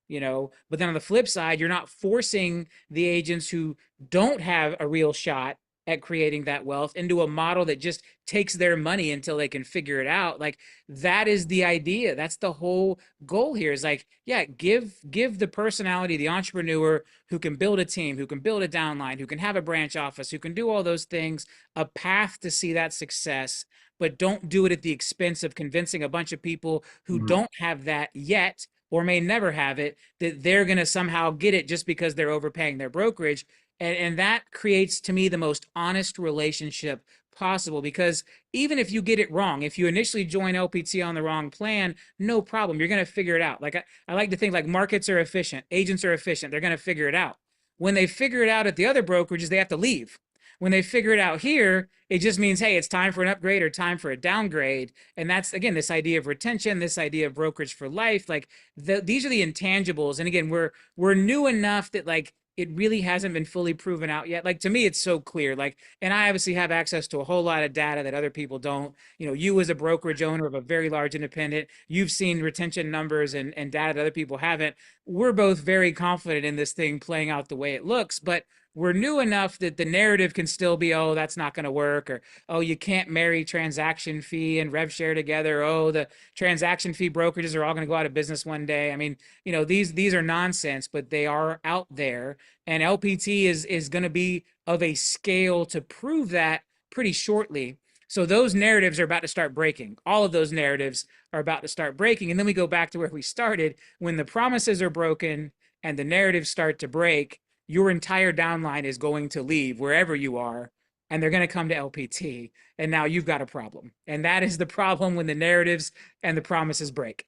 But then on the flip side, you're not forcing the agents who don't have a real shot at creating that wealth into a model that just takes their money until they can figure it out. Like that is the idea. That's the whole goal here is like, yeah, give the personality, the entrepreneur who can build a team, who can build a downline, who can have a branch office, who can do all those things, a path to see that success, but don't do it at the expense of convincing a bunch of people who don't have that yet or may never have it that they're going to somehow get it just because they're overpaying their brokerage. And that creates to me the most honest relationship possible, because even if you get it wrong, if you initially join LPT on the wrong plan, no problem. You're going to figure it out. Like I like to think like markets are efficient, agents are efficient. They're going to figure it out. When they figure it out at the other brokerages, they have to leave. When they figure it out here, it just means, hey, it's time for an upgrade or time for a downgrade. And that's, again, this idea of retention, this idea of brokerage for life. Like these are the intangibles. And again, we're new enough that like it really hasn't been fully proven out yet. Like to me, it's so clear. Like, and I obviously have access to a whole lot of data that other people don't. You know, you as a brokerage owner of a very large independent, you've seen retention numbers and data that other people haven't. We're both very confident in this thing playing out the way it looks, but we're new enough that the narrative can still be, oh, that's not going to work, or oh, you can't marry transaction fee and rev share together. Oh, the transaction fee brokerages are all going to go out of business one day. I mean, you know, these are nonsense, but they are out there, and LPT is going to be of a scale to prove that pretty shortly. So those narratives are about to start breaking. All of those narratives are about to start breaking, and then we go back to where we started. When the promises are broken and the narratives start to break, your entire downline is going to leave wherever you are, and they're going to come to LPT, and now you've got a problem. And that is the problem when the narratives and the promises break.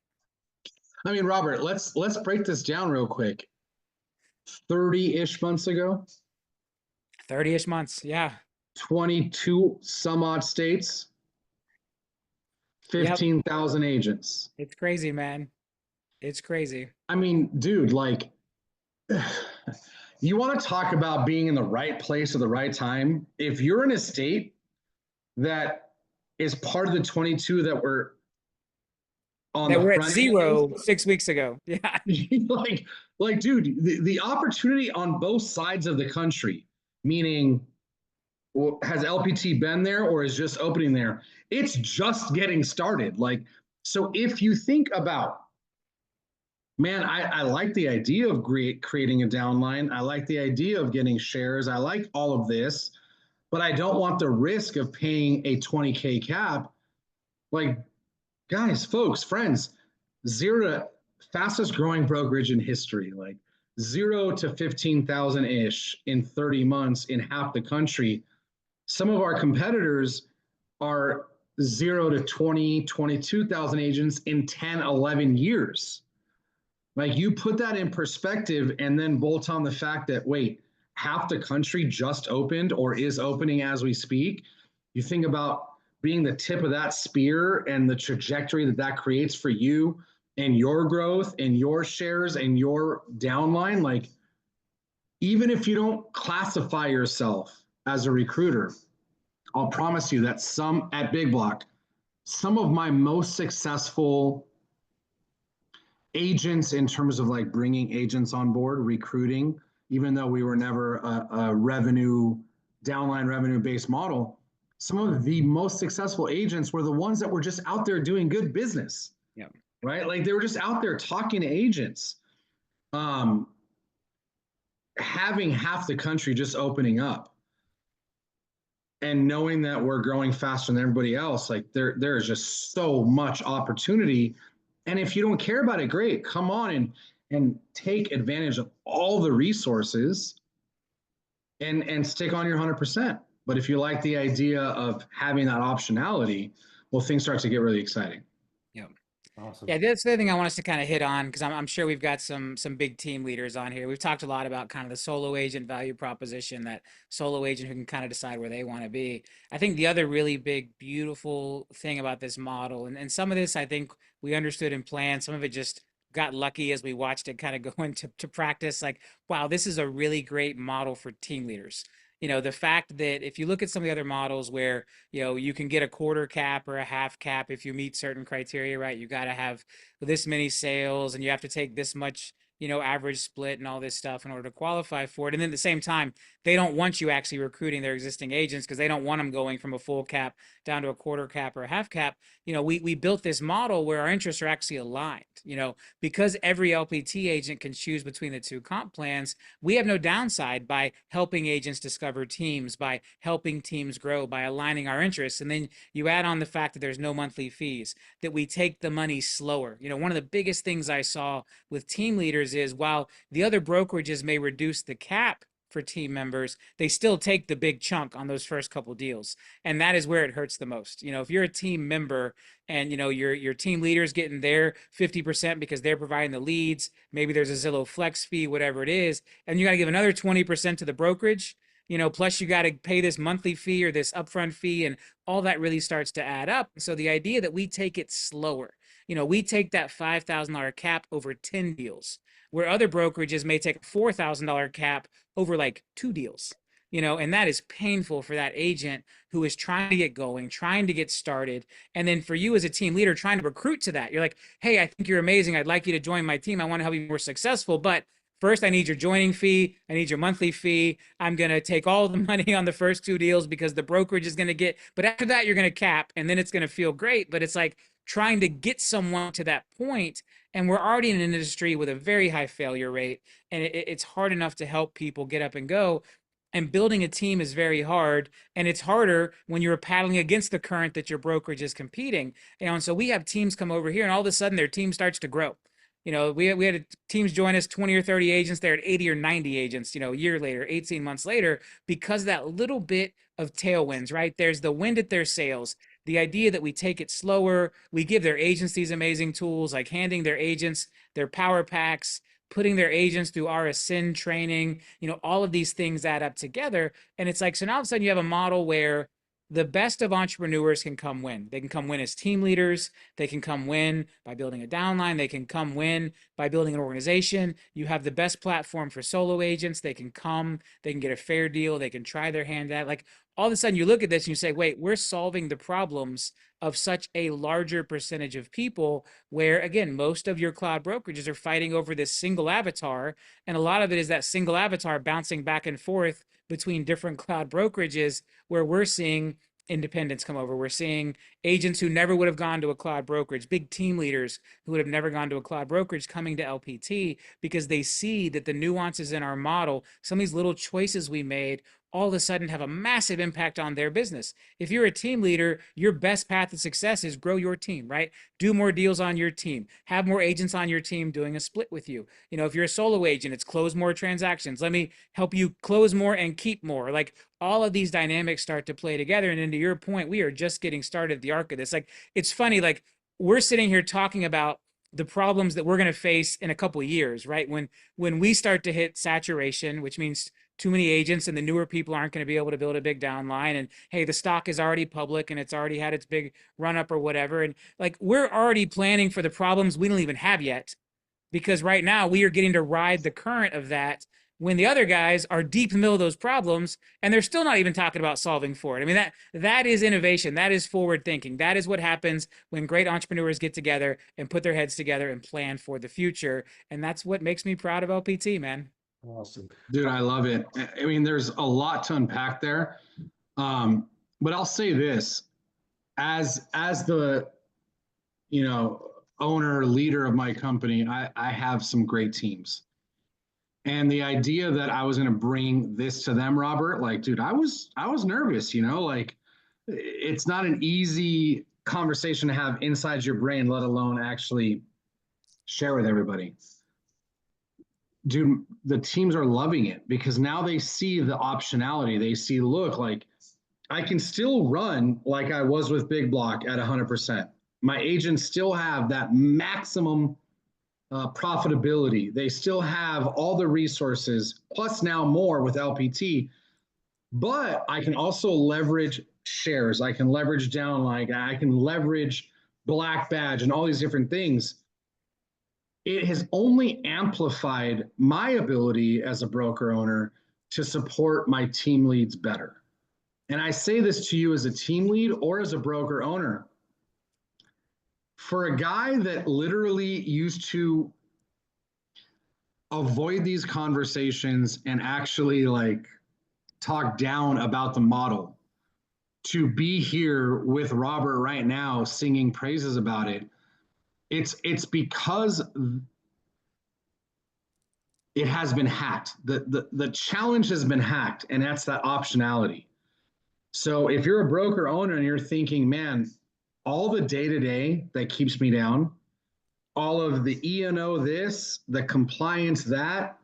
I mean, Robert, let's break this down real quick. 30-ish months ago, 30-ish months, yeah. 22 some odd states, 15,000 agents. It's crazy, man. It's crazy. I mean, dude, like you want to talk about being in the right place at the right time. If you're in a state that is part of the 22 that were on That the we're at front zero end, 6 weeks ago. Yeah. like, dude, the opportunity on both sides of the country, meaning, well, has LPT been there or is just opening there? It's just getting started. Like, so if you think about, man, I like the idea of creating a downline. I like the idea of getting shares. I like all of this, but I don't want the risk of paying a 20K cap. Like, guys, folks, friends, zero, fastest growing brokerage in history, like 0 to 15,000 ish in 30 months in half the country. Some of our competitors are 0 to 20, 22,000 agents in 10, 11 years. Like, you put that in perspective and then bolt on the fact that, wait, half the country just opened or is opening as we speak. You think about being the tip of that spear and the trajectory that that creates for you and your growth and your shares and your downline. Like, even if you don't classify yourself as a recruiter, I'll promise you that some at Big Block, some of my most successful agents in terms of like bringing agents on board, recruiting, even though we were never a downline revenue based model, some of the most successful agents were the ones that were just out there doing good business. Yeah. Right. Like, they were just out there talking to agents. Having half the country just opening up and knowing that we're growing faster than everybody else, like there is just so much opportunity. And if you don't care about it, great, come on and take advantage of all the resources and stick on your 100%. But if you like the idea of having that optionality, well, things start to get really exciting. Yeah. Awesome. Yeah, that's the other thing I want us to kind of hit on, because I'm sure we've got some big team leaders on here. We've talked a lot about kind of the solo agent value proposition, that solo agent who can kind of decide where they want to be. I think the other really big, beautiful thing about this model, and some of this I think we understood and planned, some of it just got lucky as we watched it kind of go into practice. Like, wow, this is a really great model for team leaders. You know, the fact that if you look at some of the other models where, you know, you can get a quarter cap or a half cap if you meet certain criteria, right? You got to have this many sales and you have to take this much average split and all this stuff in order to qualify for it. And then at the same time, they don't want you actually recruiting their existing agents because they don't want them going from a full cap down to a quarter cap or a half cap. We built this model where our interests are actually aligned, because every LPT agent can choose between the two comp plans. We have no downside by helping agents discover teams, by helping teams grow, by aligning our interests. And then you add on the fact that there's no monthly fees, that we take the money slower. One of the biggest things I saw with team leaders is while the other brokerages may reduce the cap for team members, they still take the big chunk on those first couple deals. And that is where it hurts the most. If you're a team member and your team leader's getting their 50% because they're providing the leads, maybe there's a Zillow flex fee, whatever it is, and you got to give another 20% to the brokerage, plus you got to pay this monthly fee or this upfront fee, and all that really starts to add up. So the idea that we take it slower, we take that $5,000 cap over 10 deals, where other brokerages may take a $4,000 cap over like 2 deals, and that is painful for that agent who is trying to get going, trying to get started. And then for you as a team leader, trying to recruit to that, you're like, hey, I think you're amazing. I'd like you to join my team. I want to help you be more successful. But first, I need your joining fee. I need your monthly fee. I'm going to take all the money on the first 2 deals because the brokerage is going to get, but after that, you're going to cap and then it's going to feel great. But it's like trying to get someone to that point. And we're already in an industry with a very high failure rate. And it's hard enough to help people get up and go. And building a team is very hard. And it's harder when you're paddling against the current that your brokerage is competing. And so we have teams come over here and all of a sudden their team starts to grow. We had teams join us, 20 or 30 agents. They're at 80 or 90 agents, a year later, 18 months later, because that little bit of tailwinds, right? There's the wind at their sails. The idea that we take it slower, we give their agents these amazing tools, like handing their agents their power packs, putting their agents through our Ascend training, all of these things add up together. And it's like, so now all of a sudden you have a model where the best of entrepreneurs can come win. They can come win as team leaders. They can come win by building a downline. They can come win by building an organization. You have the best platform for solo agents. They can get a fair deal. They can try their hand at it. Like all of a sudden you look at this and you say, wait, we're solving the problems of such a larger percentage of people where, again, most of your cloud brokerages are fighting over this single avatar. And a lot of it is that single avatar bouncing back and forth between different cloud brokerages, where we're seeing independents come over. We're seeing agents who never would have gone to a cloud brokerage, big team leaders who would have never gone to a cloud brokerage coming to LPT because they see that the nuances in our model, some of these little choices we made, all of a sudden have a massive impact on their business. If you're a team leader, your best path to success is grow your team, right? Do more deals on your team, have more agents on your team doing a split with you. If you're a solo agent, it's close more transactions. Let me help you close more and keep more. Like all of these dynamics start to play together. And then to your point, we are just getting started at the arc of this. Like, it's funny, like we're sitting here talking about the problems that we're going to face in a couple of years, right? When we start to hit saturation, which means too many agents and the newer people aren't going to be able to build a big downline, and hey, the stock is already public and it's already had its big run up or whatever, and like we're already planning for the problems we don't even have yet, because right now we are getting to ride the current of that when the other guys are deep in the middle of those problems and they're still not even talking about solving for it. I mean, that is innovation. That is forward thinking. That is what happens when great entrepreneurs get together and put their heads together and plan for the future. And that's what makes me proud of LPT, man. Awesome. Dude, I love it. I mean, there's a lot to unpack there. But I'll say this, as the, owner, leader of my company, I have some great teams. And the idea that I was going to bring this to them, Robert, like, dude, I was nervous, like it's not an easy conversation to have inside your brain, let alone actually share with everybody. Dude, the teams are loving it because now they see the optionality. They see, look, like I can still run like I was with Big Block at 100%. My agents still have that maximum profitability. They still have all the resources, plus now more with LPT. But I can also leverage shares. I can leverage downline. I can leverage Black Badge and all these different things. It has only amplified my ability as a broker owner to support my team leads better. And I say this to you as a team lead or as a broker owner. For a guy that literally used to avoid these conversations and actually like talk down about the model, to be here with Robert right now singing praises about it, it's because it has been hacked. The challenge has been hacked, and that's that optionality. So if you're a broker owner and you're thinking, man, all the day to day that keeps me down, all of the E&O this, the compliance that,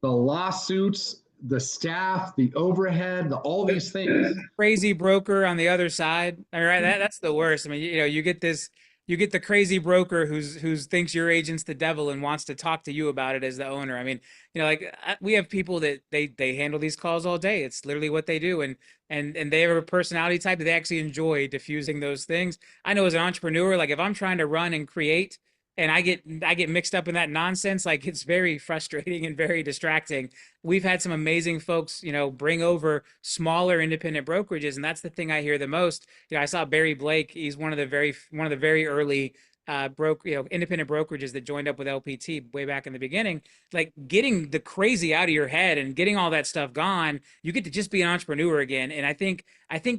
the lawsuits, the staff, the overhead, all these things. Crazy broker on the other side. All right, that's the worst. I mean, you get the crazy broker who's thinks your agent's the devil and wants to talk to you about it as the owner. I mean, like we have people that they handle these calls all day. It's literally what they do, and they have a personality type that they actually enjoy diffusing those things. I know as an entrepreneur, like if I'm trying to run and create and I get mixed up in that nonsense, like it's very frustrating and very distracting. We've had some amazing folks, bring over smaller independent brokerages, and that's the thing I hear the most. I saw Barry Blake. He's one of the very early independent brokerages that joined up with LPT way back in the beginning. Like getting the crazy out of your head and getting all that stuff gone, you get to just be an entrepreneur again. And I think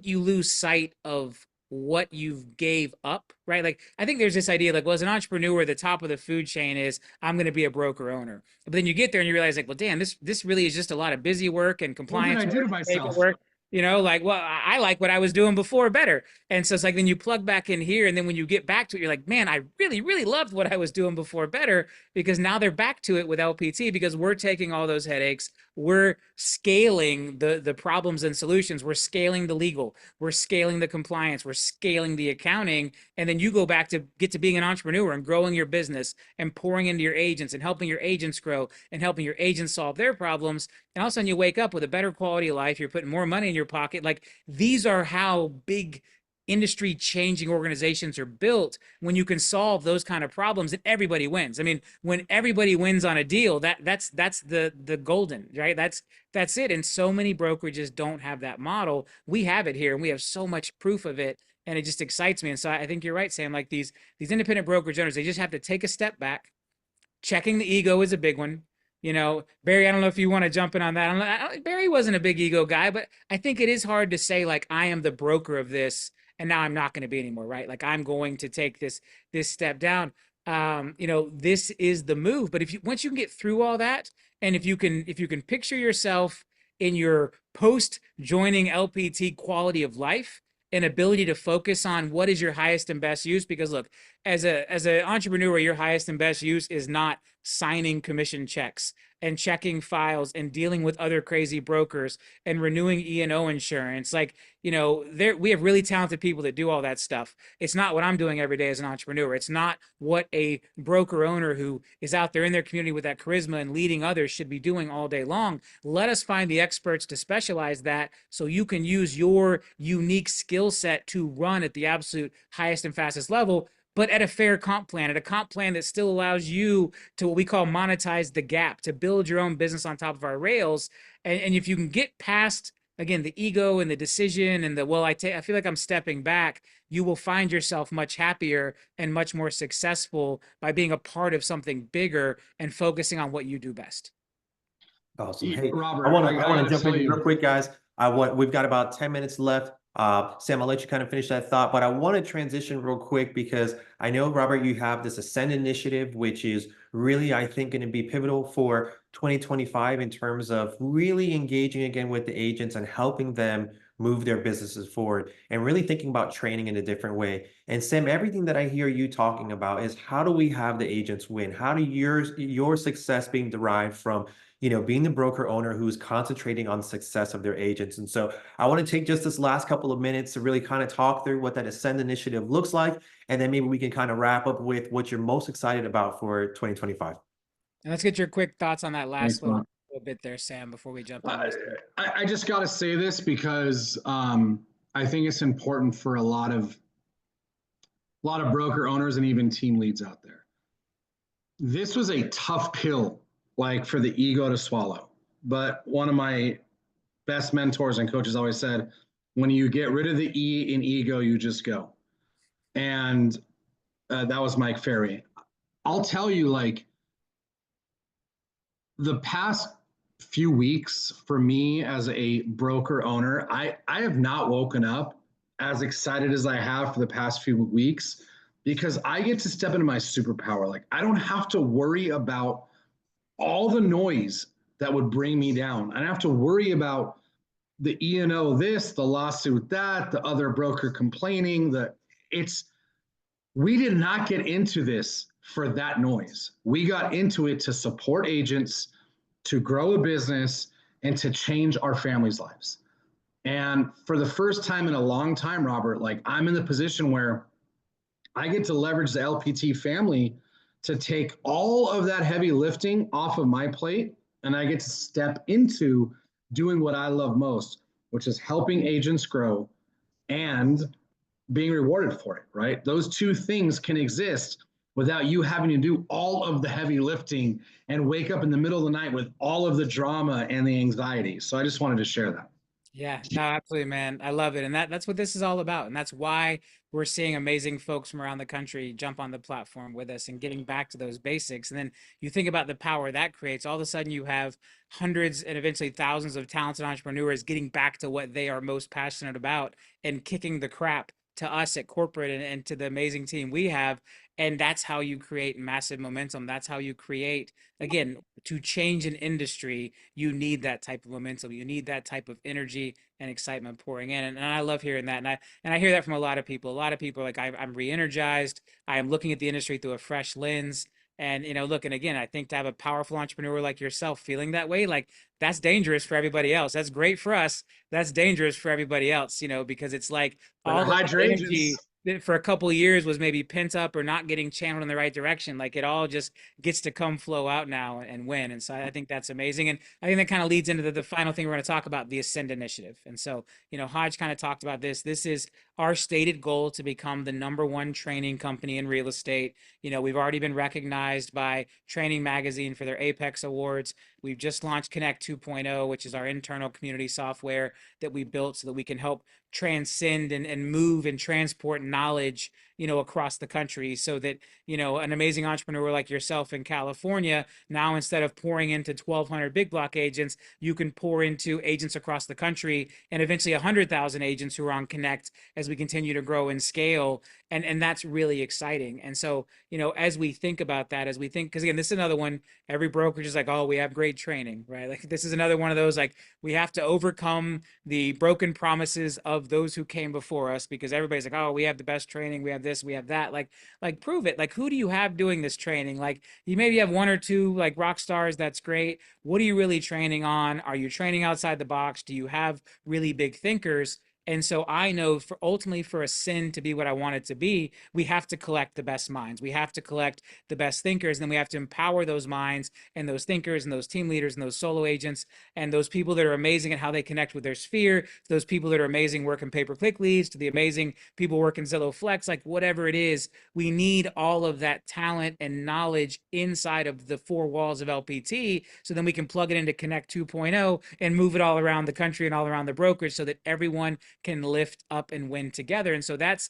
you lose sight of what you've gave up, right? Like I think there's this idea like, well, as an entrepreneur, the top of the food chain is I'm going to be a broker owner. But then you get there and you realize like, well, damn, this really is just a lot of busy work and compliance What did I do work, to myself? paperwork. Like, well, I like what I was doing before better. And so it's like then you plug back in here, and then when you get back to it, you're like, man, I really, really loved what I was doing before better, because now they're back to it with LPT because we're taking all those headaches. We're scaling the problems and solutions. We're scaling the legal. We're scaling the compliance. We're scaling the accounting. And then you go back to get to being an entrepreneur and growing your business and pouring into your agents and helping your agents grow and helping your agents solve their problems. And all of a sudden you wake up with a better quality of life. You're putting more money in your pocket. Like these are how big industry changing organizations are built, when you can solve those kind of problems and everybody wins. I mean, when everybody wins on a deal, that's the golden, right? That's it. And so many brokerages don't have that model. We have it here and we have so much proof of it, and it just excites me. And so I think you're right, Sam. Like these independent brokerage owners, they just have to take a step back. Checking the ego is a big one. Barry, I don't know if you want to jump in on that. Barry wasn't a big ego guy, but I think it is hard to say like I am the broker of this and now I'm not going to be anymore, right? Like I'm going to take this step down. This is the move. But if you once you can get through all that, and if you can picture yourself in your post joining LPT quality of life and ability to focus on what is your highest and best use, because look, as an entrepreneur, your highest and best use is not signing commission checks and checking files and dealing with other crazy brokers and renewing E&O insurance. Like, we have really talented people that do all that stuff. It's not what I'm doing every day as an entrepreneur. It's not what a broker owner who is out there in their community with that charisma and leading others should be doing all day long. Let us find the experts to specialize that so you can use your unique skill set to run at the absolute highest and fastest level, but at a fair comp plan, at a comp plan that still allows you to what we call monetize the gap, to build your own business on top of our rails. And if you can get past, again, the ego and the decision and I feel like I'm stepping back, you will find yourself much happier and much more successful by being a part of something bigger and focusing on what you do best. Awesome. Hey, Robert, I want to jump in you. real quick, guys. We've got about 10 minutes left. Sam, I'll let you kind of finish that thought, but I want to transition real quick because I know, Robert, you have this Ascend initiative, which is really, I think, going to be pivotal for 2025 in terms of really engaging again with the agents and helping them move their businesses forward and really thinking about training in a different way. And Sam, everything that I hear you talking about is how do we have the agents win? How do your success being derived from being the broker owner who's concentrating on the success of their agents. And so I want to take just this last couple of minutes to really kind of talk through what that Ascend initiative looks like. And then maybe we can kind of wrap up with what you're most excited about for 2025. And let's get your quick thoughts on that last little bit there, Sam, before we jump in. I just got to say this because I think it's important for a lot of broker owners and even team leads out there. This was a tough pill, like for the ego to swallow. But one of my best mentors and coaches always said, when you get rid of the E in ego, you just go. And that was Mike Ferry. I'll tell you, like, The past few weeks for me as a broker owner, I have not woken up as excited as I have for the past few weeks because I get to step into my superpower. Like I don't have to worry about all the noise that would bring me down. I don't have to worry about the E&O this, the lawsuit that, the other broker complaining that it's we did not get into this for that noise. We got into it to support agents, to grow a business, and to change our families' lives. And for the first time in a long time, Robert, like I'm in the position where I get to leverage the LPT family to take all of that heavy lifting off of my plate. And I get to step into doing what I love most, which is helping agents grow and being rewarded for it, right? Those two things can exist without you having to do all of the heavy lifting and wake up in the middle of the night with all of the drama and the anxiety. So I just wanted to share that. Yeah, no, absolutely, man. I love it. And that's what this is all about. And that's why we're seeing amazing folks from around the country jump on the platform with us and getting back to those basics. And then you think about the power that creates. All of a sudden you have hundreds and eventually thousands of talented entrepreneurs getting back to what they are most passionate about and kicking the crap to us at corporate and to the amazing team we have. And that's how you create massive momentum. That's how you create, again, to change an industry, you need that type of momentum. You need that type of energy and excitement pouring in. And I love hearing that. And I hear that from a lot of people. A lot of people are like, I'm re-energized. I am looking at the industry through a fresh lens. And, look, and again, I think to have a powerful entrepreneur like yourself feeling that way, like that's dangerous for everybody else. That's great for us. That's dangerous for everybody else, because it's like Better all of hide that your energy agents. that for a couple of years was maybe pent up or not getting channeled in the right direction. Like it all just gets to come flow out now and win. And so I think that's amazing. And I think that kind of leads into the final thing we're going to talk about, the Ascend Initiative. And so, Hodge kind of talked about this. This is our stated goal to become the #1 training company in real estate. We've already been recognized by Training Magazine for their Apex Awards. We've just launched Connect 2.0, which is our internal community software that we built so that we can help transcend and move and transport knowledge, across the country so that, an amazing entrepreneur like yourself in California, now instead of pouring into 1,200 big block agents, you can pour into agents across the country and eventually 100,000 agents who are on Connect as we continue to grow and scale. And that's really exciting. And so, as we think about that, because again, this is another one, every brokerage is like, oh, we have great training, right? Like this is another one of those, like we have to overcome the broken promises of those who came before us because everybody's like, oh, we have the best training, we have this, we have that. Like prove it. Like who do you have doing this training? Like you maybe have one or two like rock stars, that's great. What are you really training on? Are you training outside the box? Do you have really big thinkers? And so I know for ultimately for Ascend to be what I want it to be, we have to collect the best minds. We have to collect the best thinkers, and then we have to empower those minds and those thinkers and those team leaders and those solo agents and those people that are amazing at how they connect with their sphere, those people that are amazing working pay-per-click leads, to the amazing people working Zillow Flex, like whatever it is, we need all of that talent and knowledge inside of the four walls of LPT so then we can plug it into Connect 2.0 and move it all around the country and all around the brokerage so that everyone can lift up and win together. And so that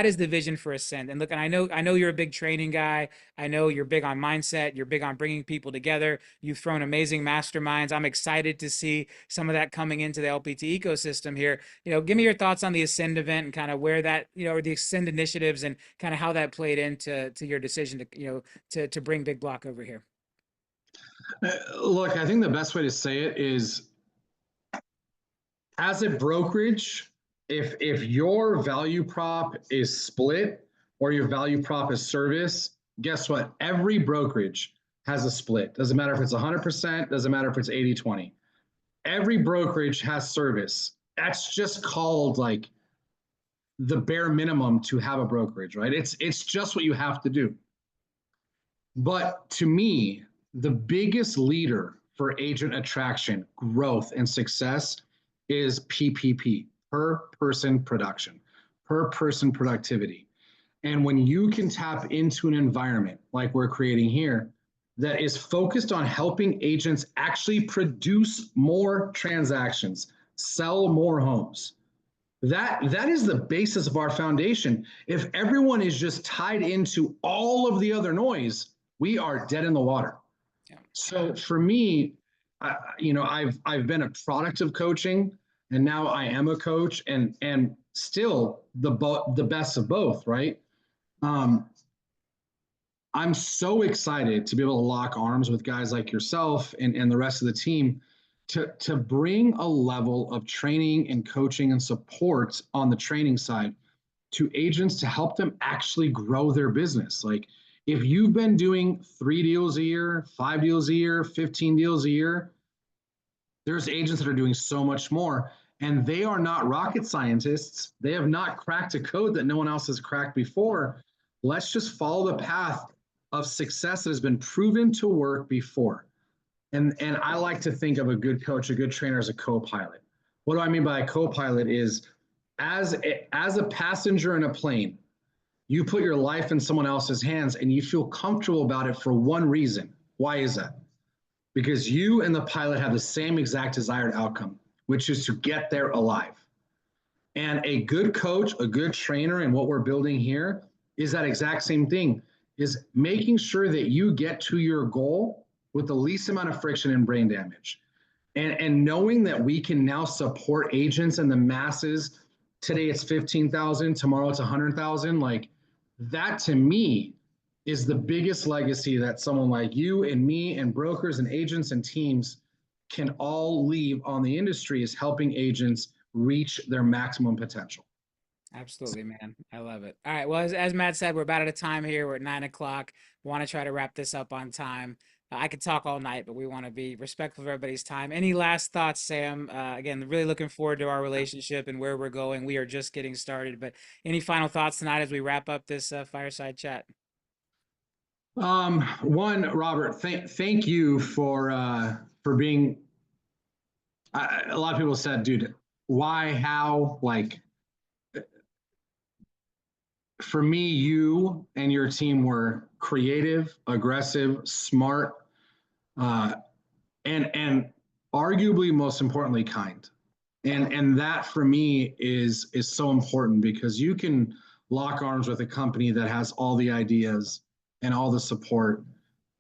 is the vision for Ascend. And look, and I know you're a big training guy. I know you're big on mindset. You're big on bringing people together. You've thrown amazing masterminds. I'm excited to see some of that coming into the LPT ecosystem here. Give me your thoughts on the Ascend event and kind of where that, or the Ascend initiatives and kind of how that played into your decision to bring Big Block over here. Look, I think the best way to say it is as a brokerage, if your value prop is split or your value prop is service, guess what? Every brokerage has a split. Doesn't matter if it's 100%, doesn't matter if it's 80-20. Every brokerage has service. That's just called like the bare minimum to have a brokerage, right? It's just what you have to do. But to me, the biggest leader for agent attraction, growth, and success is PPP, per person production, per person productivity. And when you can tap into an environment like we're creating here that is focused on helping agents actually produce more transactions, sell more homes, that is the basis of our foundation. If everyone is just tied into all of the other noise, we are dead in the water. Yeah. So for me, I've been a product of coaching, and now I am a coach, and still the best of both, right? Um, I'm so excited to be able to lock arms with guys like yourself and the rest of the team to bring a level of training and coaching and support on the training side to agents to help them actually grow their business. Like if you've been doing 3 deals a year, 5 deals a year, 15 deals a year, there's agents that are doing so much more, and they are not rocket scientists. They have not cracked a code that no one else has cracked before. Let's just follow the path of success that has been proven to work before. And I like to think of a good coach, a good trainer as a co-pilot. What do I mean by a co-pilot is as a passenger in a plane, you put your life in someone else's hands and you feel comfortable about it for one reason. Why is that? Because you and the pilot have the same exact desired outcome, which is to get there alive. And a good coach, a good trainer, and what we're building here is that exact same thing, is making sure that you get to your goal with the least amount of friction and brain damage. And knowing that we can now support agents and the masses. Today it's 15,000, tomorrow it's 100,000. Like that to me is the biggest legacy that someone like you and me and brokers and agents and teams can all leave on the industry, is helping agents reach their maximum potential. Absolutely, man. I love it. All right. Well, as Matt said, we're about out of time here. We're at 9 o'clock. Want to try to wrap this up on time. I could talk all night, but we want to be respectful of everybody's time. Any last thoughts, Sam? Again, really looking forward to our relationship and where we're going. We are just getting started, but any final thoughts tonight as we wrap up this fireside chat? One, Robert, thank you for being. A lot of people said, dude, why, how, like. For me, you and your team were creative, aggressive, smart, and arguably most importantly, kind. And that for me is so important, because you can lock arms with a company that has all the ideas and all the support.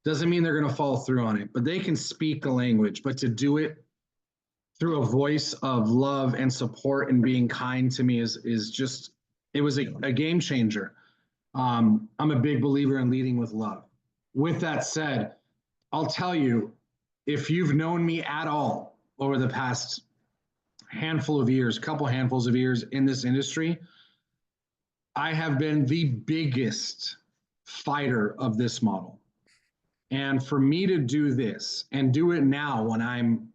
Doesn't mean they're going to follow through on it, but they can speak the language. But to do it through a voice of love and support and being kind to me is just, it was a game changer. I'm a big believer in leading with love. With that said, I'll tell you, if you've known me at all over the past handful of years, couple handfuls of years in this industry, I have been the biggest fighter of this model. And for me to do this and do it now when I'm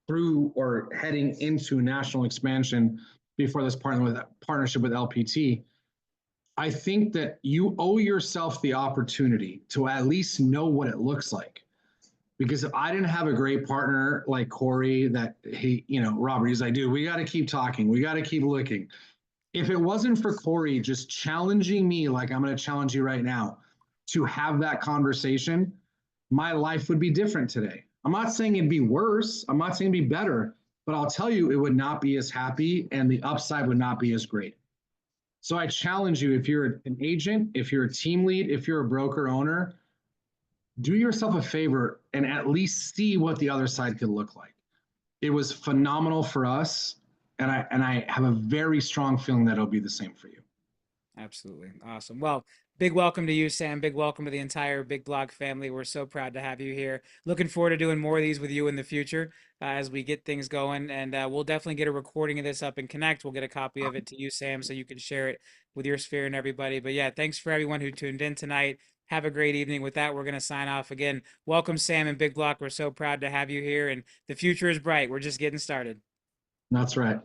through or heading into national expansion before this partnership with LPT, I think that you owe yourself the opportunity to at least know what it looks like. Because if I didn't have a great partner like Corey, that Robert, he's like, dude, we got to keep talking. We got to keep looking. If it wasn't for Corey just challenging me, like I'm going to challenge you right now, to have that conversation, my life would be different today. I'm not saying it'd be worse. I'm not saying it'd be better, but I'll tell you, it would not be as happy and the upside would not be as great. So I challenge you, if you're an agent, if you're a team lead, if you're a broker owner, do yourself a favor and at least see what the other side could look like. It was phenomenal for us, and I have a very strong feeling that it'll be the same for you. Absolutely. Awesome. Well, big welcome to you, Sam. Big welcome to the entire Big Blog family. We're so proud to have you here. Looking forward to doing more of these with you in the future as we get things going. And we'll definitely get a recording of this up and connect. We'll get a copy of it to you, Sam, so you can share it with your sphere and everybody. But yeah, thanks for everyone who tuned in tonight. Have a great evening. With that, we're going to sign off again. Welcome, Sam and Big Block. We're so proud to have you here, and the future is bright. We're just getting started. That's right.